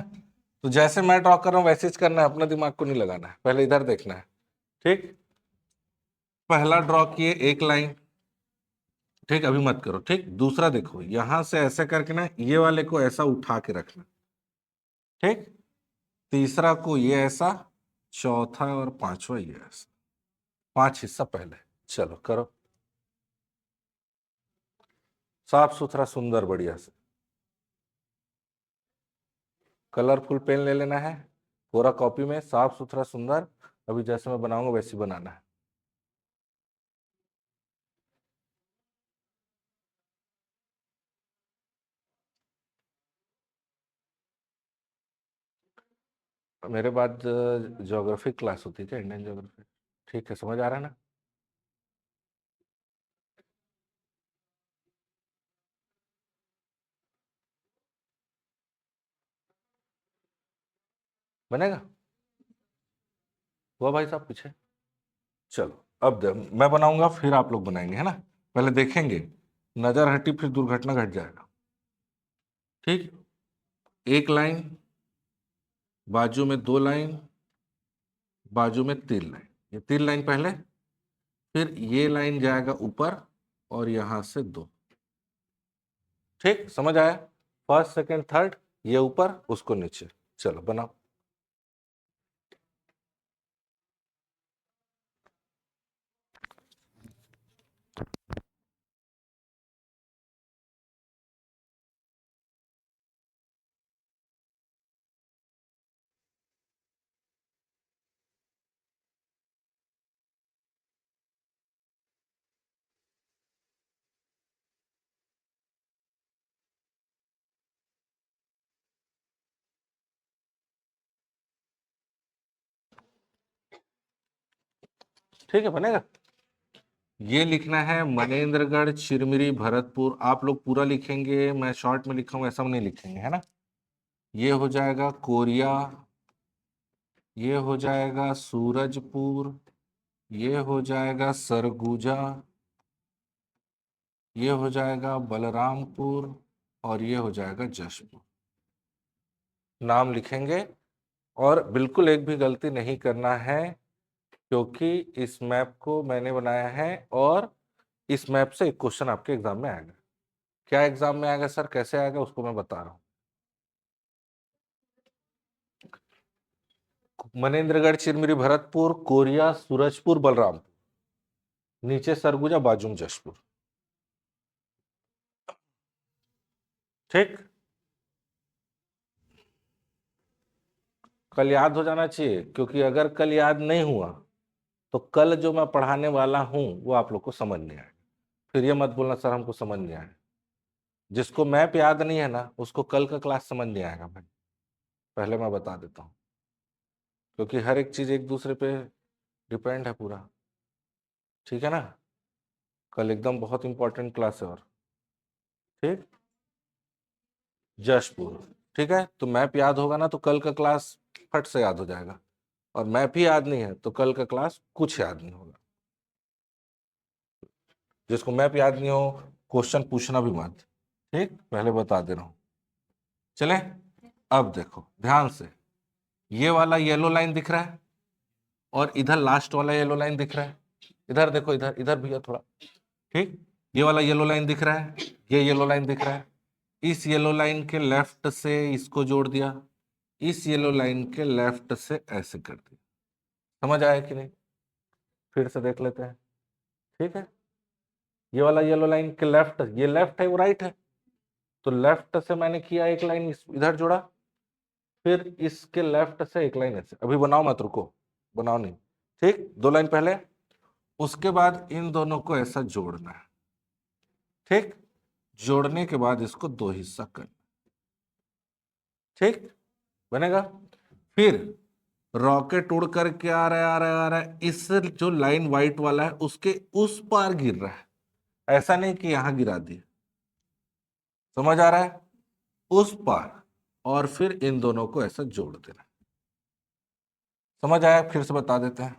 तो जैसे मैं ड्रॉ कर रहा हूँ वैसे ही करना है, अपना दिमाग को नहीं लगाना है, पहले इधर देखना है। ठीक, पहला ड्रॉ किए एक लाइन, ठीक, अभी मत करो। ठीक, दूसरा देखो, यहां से ऐसे करके ना ये वाले को ऐसा उठा के रखना। ठीक, तीसरा को ये ऐसा, चौथा और पांचवा ये ऐसा, 5 हिस्सा पहले। चलो करो, साफ सुथरा सुंदर बढ़िया से। कलरफुल पेन ले लेना है, पूरा कॉपी में साफ सुथरा सुंदर, अभी जैसे मैं बनाऊंगा वैसे ही बनाना है। मेरे बाद ज्योग्राफी क्लास होती है क्या, इंडियन ज्योग्राफी? ठीक है, समझ आ रहा है ना। बनेगा? हुआ भाई साहब पीछे? चलो अब मैं बनाऊंगा फिर आप लोग बनाएंगे, है ना? पहले देखेंगे, नजर हटी फिर दुर्घटना घट जाएगा। ठीक, एक लाइन, बाजू में 2 लाइन, बाजू में 3 लाइन। ये 3 लाइन पहले, फिर ये लाइन जाएगा ऊपर और यहां से 2। ठीक, समझ आया? फर्स्ट सेकंड थर्ड, ये ऊपर उसको नीचे। चलो बनाओ। ठीक है, बनेगा? ये लिखना है मनेन्द्रगढ़, चिरमिरी, भरतपुर। आप लोग पूरा लिखेंगे, मैं शॉर्ट में लिखा हूं ऐसा नहीं लिखेंगे, है ना? ये हो जाएगा कोरिया, ये हो जाएगा सूरजपुर, ये हो जाएगा सरगुजा, ये हो जाएगा बलरामपुर, और ये हो जाएगा जशपुर। नाम लिखेंगे, और बिल्कुल एक भी गलती नहीं करना है, क्योंकि इस मैप को मैंने बनाया है और इस मैप से एक क्वेश्चन आपके एग्जाम में आएगा। क्या एग्जाम में आएगा सर, कैसे आएगा, उसको मैं बता रहा हूं। मनेन्द्रगढ़, चिरमिरी, भरतपुर, कोरिया, सूरजपुर, बलरामपुर, नीचे सरगुजा, बाजू में जशपुर। ठीक, कल याद हो जाना चाहिए, क्योंकि अगर कल याद नहीं हुआ तो कल जो मैं पढ़ाने वाला हूं वो आप लोग को समझ नहीं आएगा। फिर ये मत बोलना सर हमको समझ नहीं आया। जिसको मैप याद नहीं है ना, उसको कल का क्लास समझ नहीं आएगा भाई, पहले मैं बता देता हूँ, क्योंकि हर एक चीज एक दूसरे पे डिपेंड है पूरा। ठीक है ना? कल एकदम बहुत इंपॉर्टेंट क्लास है। और ठीक, जशपुर। ठीक है, तो मैप याद होगा ना तो कल का क्लास फट से याद हो जाएगा, और मैप ही याद नहीं है तो कल का क्लास कुछ याद नहीं होगा। जिसको मैप याद नहीं हो, क्वेश्चन पूछना भी मत। ठीक, पहले बता दे रहा हूं। चले, अब देखो ध्यान से, ये वाला येलो लाइन दिख रहा है और इधर लास्ट वाला येलो लाइन दिख रहा है। इधर देखो, इधर इधर भैया थोड़ा। ठीक, ये वाला येलो लाइन दिख रहा है, ये येलो लाइन दिख रहा है। इस येलो लाइन के लेफ्ट से इसको जोड़ दिया, इस येलो लाइन के लेफ्ट से ऐसे कर दिया। समझ आया कि नहीं? फिर से देख लेते हैं। ठीक है, ये वाला येलो लाइन के लेफ्ट, ये लेफ्ट है वो राइट है, तो लेफ्ट से मैंने किया एक लाइन इधर जोड़ा, फिर इसके लेफ्ट से एक लाइन ऐसे। अभी बनाओ मत, रुको, बनाओ नहीं। ठीक, 2 लाइन पहले, उसके बाद इन दोनों को ऐसा जोड़ना है। ठीक, जोड़ने के बाद इसको 2 हिस्सा करना। ठीक, बनेगा? फिर रॉकेट उड़ करके आ रहा है, आ रहा है, आ रहा है, इस जो लाइन व्हाइट वाला है उसके उस पार गिर रहा है, ऐसा नहीं कि यहां गिरा दिया। समझ आ रहा है? उस पार, और फिर इन दोनों को ऐसा जोड़ देना। समझ आया? फिर से बता देते हैं।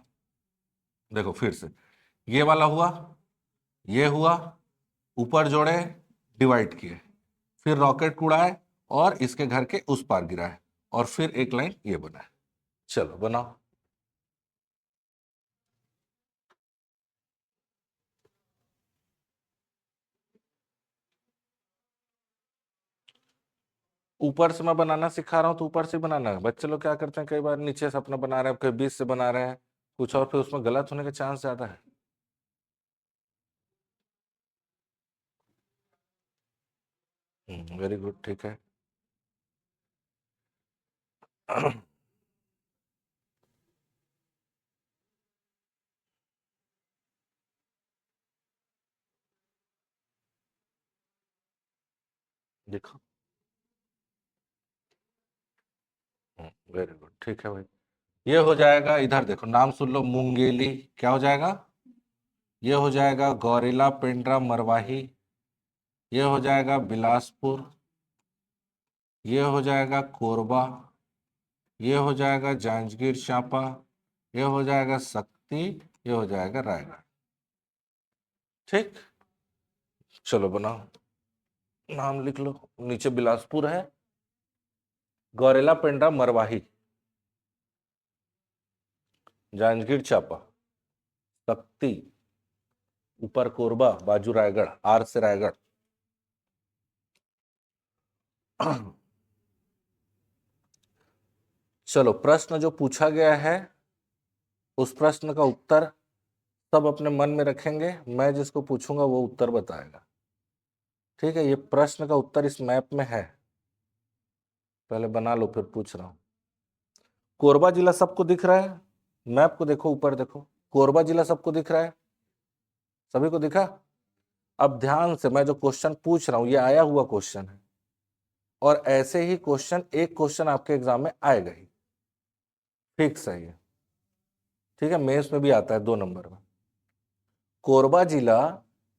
देखो फिर से, ये वाला हुआ, ये हुआ, ऊपर जोड़े, डिवाइड किए, फिर रॉकेट उड़ाए और इसके घर के उस पार गिरा है, और फिर एक लाइन ये बना है। चलो बनाओ। ऊपर से मैं बनाना सिखा रहा हूँ तो ऊपर से बनाना है। बच्चे लोग क्या करते हैं, कई बार नीचे से अपना बना रहे हैं, कई बीच से बना रहे हैं कुछ, और फिर उसमें गलत होने के चांस ज्यादा है। वेरी गुड, ठीक है। देखो, वेरी गुड, ठीक है भाई। ये हो जाएगा, इधर देखो नाम सुन लो, मुंगेली। क्या हो जाएगा? ये हो जाएगा गौरेला, पेंड्रा, मरवाही। ये हो जाएगा बिलासपुर। ये हो जाएगा कोरबा। ये हो जाएगा जांजगीर चांपा, ये हो जाएगा शक्ति, ये हो जाएगा रायगढ़। ठीक, चलो बनाओ, नाम लिख लो। नीचे बिलासपुर है, गौरेला पेंड्रा मरवाही, जांजगीर चांपा, शक्ति, ऊपर कोरबा, बाजू रायगढ़, आर से रायगढ़। चलो, प्रश्न जो पूछा गया है उस प्रश्न का उत्तर सब अपने मन में रखेंगे, मैं जिसको पूछूंगा वो उत्तर बताएगा। ठीक है, ये प्रश्न का उत्तर इस मैप में है, पहले बना लो फिर पूछ रहा हूं। कोरबा जिला सबको दिख रहा है? मैप को देखो, ऊपर देखो, कोरबा जिला सबको दिख रहा है? सभी को दिखा? अब ध्यान से, मैं जो क्वेश्चन पूछ रहा हूं ये आया हुआ क्वेश्चन है, और ऐसे ही क्वेश्चन एक क्वेश्चन आपके एग्जाम में आएगा ही, फिक्स है ये। ठीक है, मेंस में भी आता है 2 नंबर में। कोरबा जिला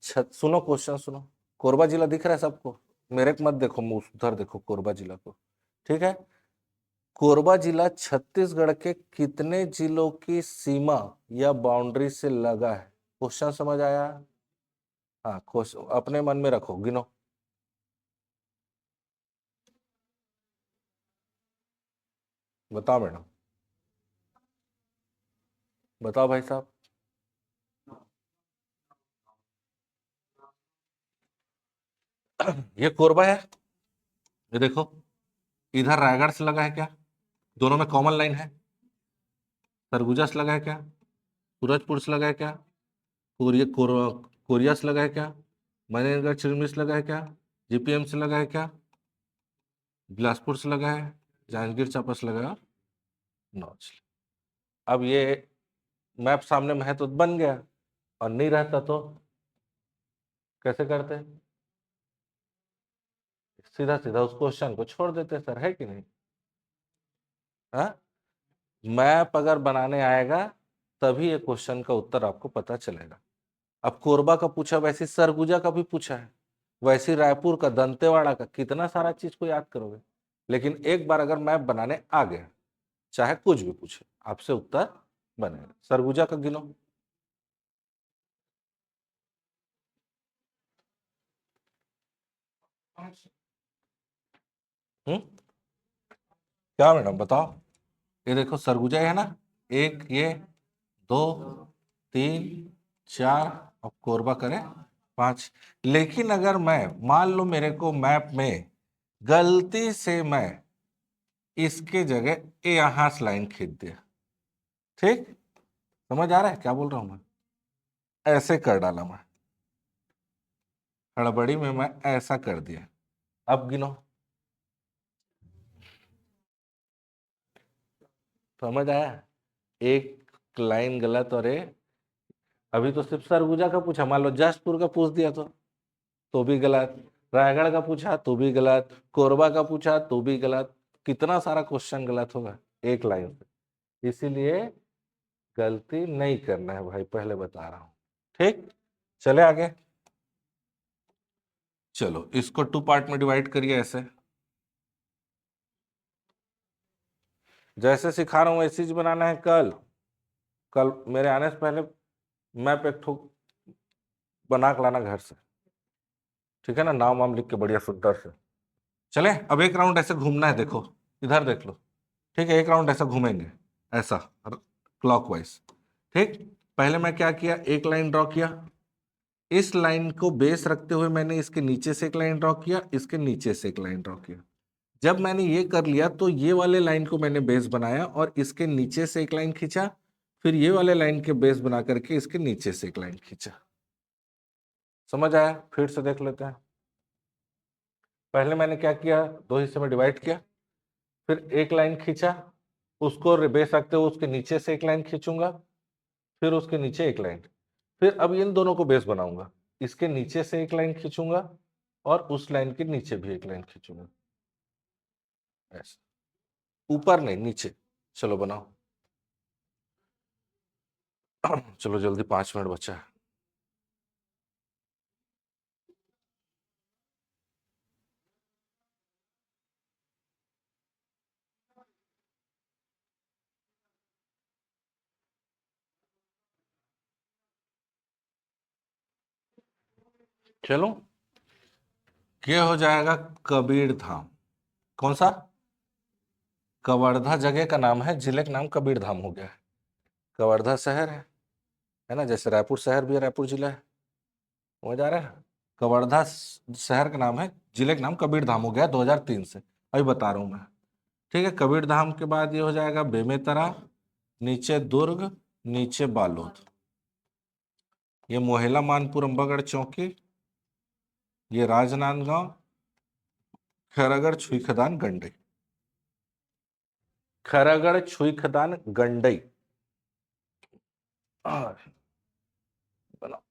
सुनो क्वेश्चन सुनो, कोरबा जिला दिख रहा है सबको? मेरे को मत देखो, मुंह उधर देखो कोरबा जिला को। ठीक है, कोरबा जिला छत्तीसगढ़ के कितने जिलों की सीमा या बाउंड्री से लगा है? क्वेश्चन समझ आया? हाँ, क्वेश्चन अपने मन में रखो, गिनो। बताओ मैडम, बताओ भाई साहब। ये कोरबा है, ये देखो, इधर रायगढ़ से लगा है क्या? दोनों में कॉमन लाइन है। सरगुजा से लगा है क्या? सूरजपुर से लगा है क्या? कोरिया से लगा है क्या? मनेरगढ़ चिरमिर से लगा है क्या? जीपीएम से लगा है क्या? बिलासपुर से लगा है? जांजगीर चांपा से लगा है? नौच। अब ये मैप सामने में है तो बन गया, और नहीं रहता तो कैसे करते? सीधा सीधा उस क्वेश्चन को छोड़ देते सर, है कि नहीं? हाँ, मैप अगर बनाने आएगा तभी ये क्वेश्चन का उत्तर आपको पता चलेगा। अब कोरबा का पूछा, वैसे सरगुजा का भी पूछा है, वैसे रायपुर का, दंतेवाड़ा का, कितना सारा चीज को याद करोगे? लेकिन एक बार अगर मैप बनाने आ गया, चाहे कुछ भी पूछे, आपसे उत्तर बनेगा। सरगुजा का गिनो। क्या मैडम बताओ? ये देखो सरगुजा है ना, एक ये, 2, 3, 4, अब कोरबा करें 5। लेकिन अगर मैं मान लो मेरे को मैप में गलती से मैं इसके जगह यहां से लाइन खींच दिया, ठीक, समझ आ रहा है क्या बोल रहा हूं मैं? ऐसे कर डाला मैं, हड़बड़ी में मैं ऐसा कर दिया। अब गिनो, समझ आया? एक लाइन गलत, और अभी तो सिर्फ सरगुजा का पूछा, मान लो जशपुर का पूछ दिया तो भी गलत, रायगढ़ का पूछा तो भी गलत, कोरबा का पूछा तो भी गलत, कितना सारा क्वेश्चन गलत होगा एक लाइन से। इसीलिए गलती नहीं करना है भाई, पहले बता रहा हूं। ठीक, चले आगे। चलो, इसको 2 पार्ट में डिवाइड करिए ऐसे, जैसे सिखा रहा हूं वैसे चीज बनाना है। कल कल मेरे आने से पहले मैप एक ठोक बना के लाना घर से, ठीक है ना, नाम वाम लिख के बढ़िया सुंदर से। चले, अब एक राउंड ऐसे घूमना है, देखो इधर देख लो। ठीक है, एक राउंड ऐसा घूमेंगे, ऐसा क्लॉकवाइज। ठीक, पहले मैं क्या किया, एक लाइन ड्रॉ किया, इस लाइन को बेस रखते हुए मैंने इसके नीचे से एक लाइन ड्रॉ किया, इसके नीचे से एक लाइन ड्रॉ किया। जब मैंने ये कर लिया तो ये वाले लाइन को मैंने बेस बनाया और इसके नीचे से एक लाइन खींचा, फिर ये वाले लाइन के बेस बना करके इसके नीचे से एक लाइन खींचा। समझ आया? फिर से देख लेते हैं। पहले मैंने क्या किया, 2 हिस्से में डिवाइड किया, फिर एक लाइन खींचा, उसको बेस रखते हुए उसके नीचे से एक लाइन खींचूंगा, फिर उसके नीचे एक लाइन, फिर अब इन दोनों को बेस बनाऊंगा, इसके नीचे से एक लाइन खींचूंगा और उस लाइन के नीचे भी एक लाइन खींचूंगा, ऐसा, ऊपर नहीं नीचे। चलो बनाओ। चलो जल्दी, 5 मिनट बचा है। चलो, ये हो जाएगा कबीर धाम। कौन सा? कवर्धा जगह का नाम है, जिले का नाम कबीर धाम हो गया है। कवर्धा शहर है ना, जैसे रायपुर शहर भी है, रायपुर जिला है, समझ आ रहा है। कवर्धा शहर का नाम है, जिले का नाम कबीर धाम हो गया 2003 से, अभी बता रहा हूं मैं। ठीक है, कबीर धाम के बाद ये हो जाएगा बेमेतरा, नीचे दुर्ग, नीचे बालोद, ये मोहला मानपुर अंबागढ़ चौकी, ये राजनांदगांव, खैरागढ़ छुई खदान गंडई। खैरागढ़ छुई खदान गंडई बनाओ।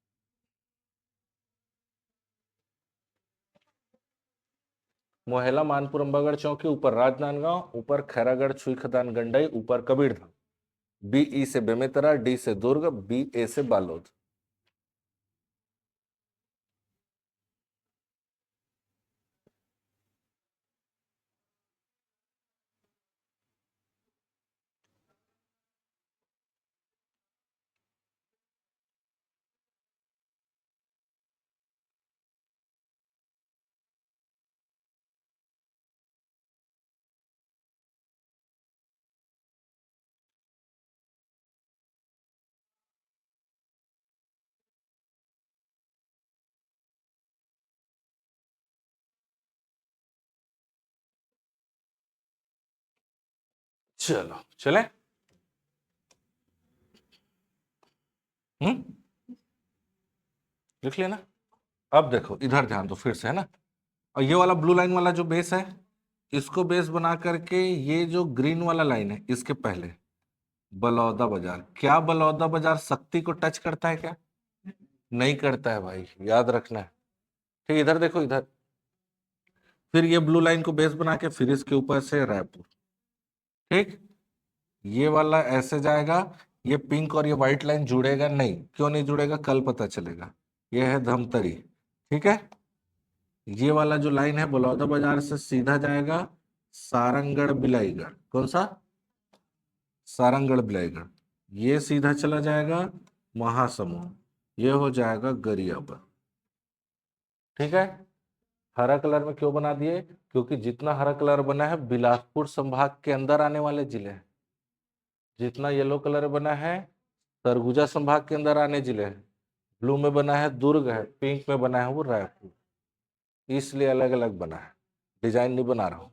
मोहला मानपुर अंबागढ़ चौकी, ऊपर राजनांदगांव, ऊपर खैरागढ़ छुई खदान गंडई, ऊपर कबीर धाम। बी ई से बेमेतरा, डी से दुर्ग, बी ए से बालोद। चलो चले। लिख लिया ना। अब देखो इधर ध्यान दो फिर से, है ना। और ये वाला ब्लू लाइन वाला जो बेस है, इसको बेस बना करके ये जो ग्रीन वाला लाइन है, इसके पहले बलौदा बाजार। क्या बलौदा बाजार शक्ति को टच करता है क्या? नहीं करता है भाई, याद रखना है। ठीक, इधर देखो इधर, फिर ये ब्लू लाइन को बेस बना के फिर इसके ऊपर से रायपुर। ठीक, ये वाला ऐसे जाएगा, ये पिंक और ये व्हाइट लाइन जुड़ेगा नहीं। क्यों नहीं जुड़ेगा, कल पता चलेगा। ये है धमतरी। ठीक है, ये वाला जो लाइन है बलौदा बाजार से सीधा जाएगा सारंगढ़ बिलाईगढ़। कौन सा? सारंगढ़ बिलाईगढ़। ये सीधा चला जाएगा महासमुंद, ये हो जाएगा गरियाबंद। ठीक है, हरा कलर में क्यों बना दिए? क्योंकि जितना हरा कलर बना है बिलासपुर संभाग के अंदर आने वाले जिले हैं, जितना येलो कलर बना है सरगुजा संभाग के अंदर आने जिले हैं, ब्लू में बना है दुर्ग है, पिंक में बना है वो रायपुर, इसलिए अलग अलग बना है, डिजाइन नहीं बना रहा हूं।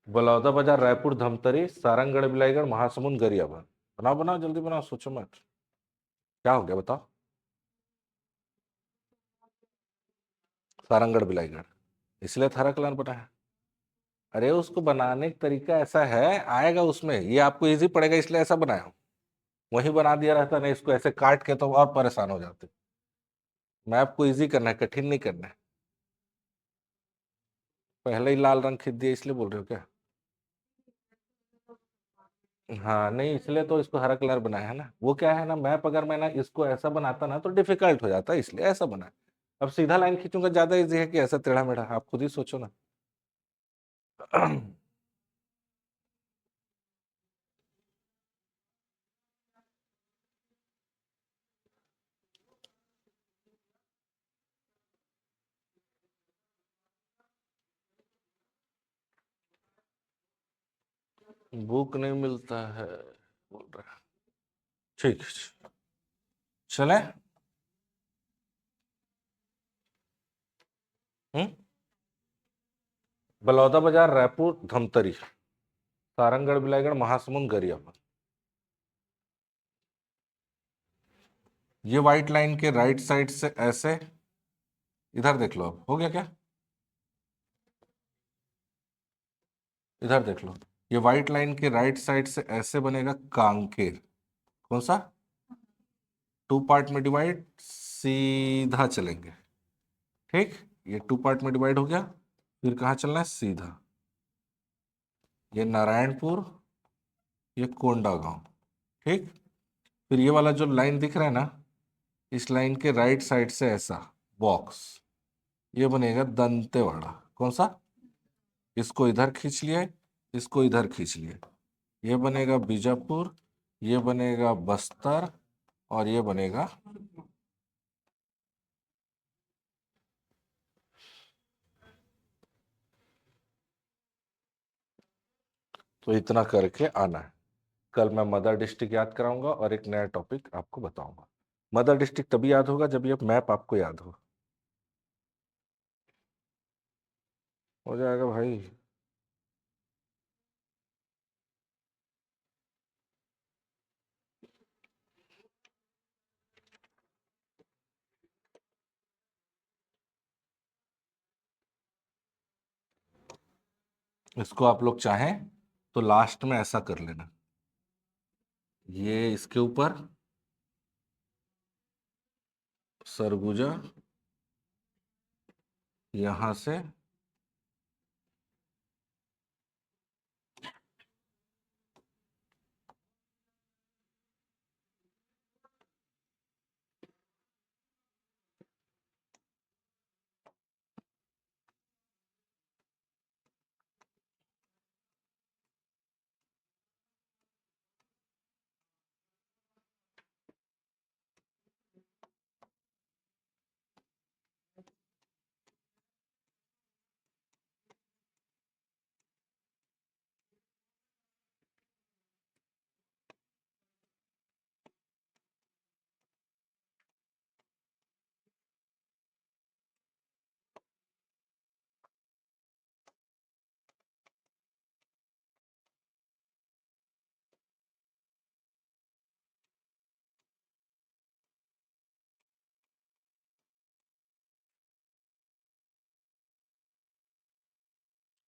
बलौदा बाजार, रायपुर, धमतरी, सारंगढ़ बिलाईगढ़, महासमुंद, गरियाबंद। बनाओ बनाओ जल्दी बनाओ, सोचो मत। क्या हो गया बताओ? सारंगढ़ बिलाईगढ़, इसलिए थारा कलर बना है। अरे उसको बनाने का तरीका ऐसा है, आएगा उसमें, ये आपको इजी पड़ेगा इसलिए ऐसा बनाया हूं। वही बना दिया रहता, नहीं इसको ऐसे काट के तो और परेशान हो जाते। मैं आपको इजी करना है, कठिन नहीं करना है। पहले ही लाल रंग खींच दिया इसलिए बोल रहे हो क्या? हाँ नहीं, इसलिए तो इसको हरा कलर बनाया है ना। वो क्या है ना, मैप अगर मैं ना इसको ऐसा बनाता ना तो डिफिकल्ट हो जाता, इसलिए ऐसा बना है। अब सीधा लाइन खींचूंगा ज्यादा इजी है कि ऐसा टेढ़ा मेढ़ा, आप खुद ही सोचो ना। बुक नहीं मिलता है बोल रहा है। ठीक है, चले। हम्म, बलौदा बाजार, रायपुर, धमतरी, सारंगढ़ बिलाईगढ़, महासमुंद, गरियाबंद। ये व्हाइट लाइन के राइट साइड से ऐसे, इधर देख लो, अब हो गया क्या? इधर देख लो, ये व्हाइट लाइन के राइट साइड से ऐसे बनेगा कांकेर। कौन सा? टू पार्ट में डिवाइड, सीधा चलेंगे। ठीक, ये टू पार्ट में डिवाइड हो गया, फिर कहाँ चलना है? सीधा, ये नारायणपुर, ये कोंडागांव। ठीक, फिर ये वाला जो लाइन दिख रहा है ना, इस लाइन के राइट साइड से ऐसा बॉक्स, ये बनेगा दंतेवाड़ा। कौन सा? इसको इधर खींच लिए, इसको इधर खींच लिए, ये बनेगा बीजापुर, ये बनेगा बस्तर, और ये बनेगा तो इतना करके आना है। कल मैं मदर डिस्ट्रिक्ट याद कराऊंगा और एक नया टॉपिक आपको बताऊंगा। मदर डिस्ट्रिक्ट तभी याद होगा जब ये मैप आपको याद हो जाएगा भाई। इसको आप लोग चाहें तो लास्ट में ऐसा कर लेना, ये इसके ऊपर सरगुजा, यहां से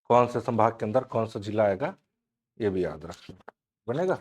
कौन से संभाग के अंदर कौन सा जिला आएगा ये भी याद रखना, बनेगा।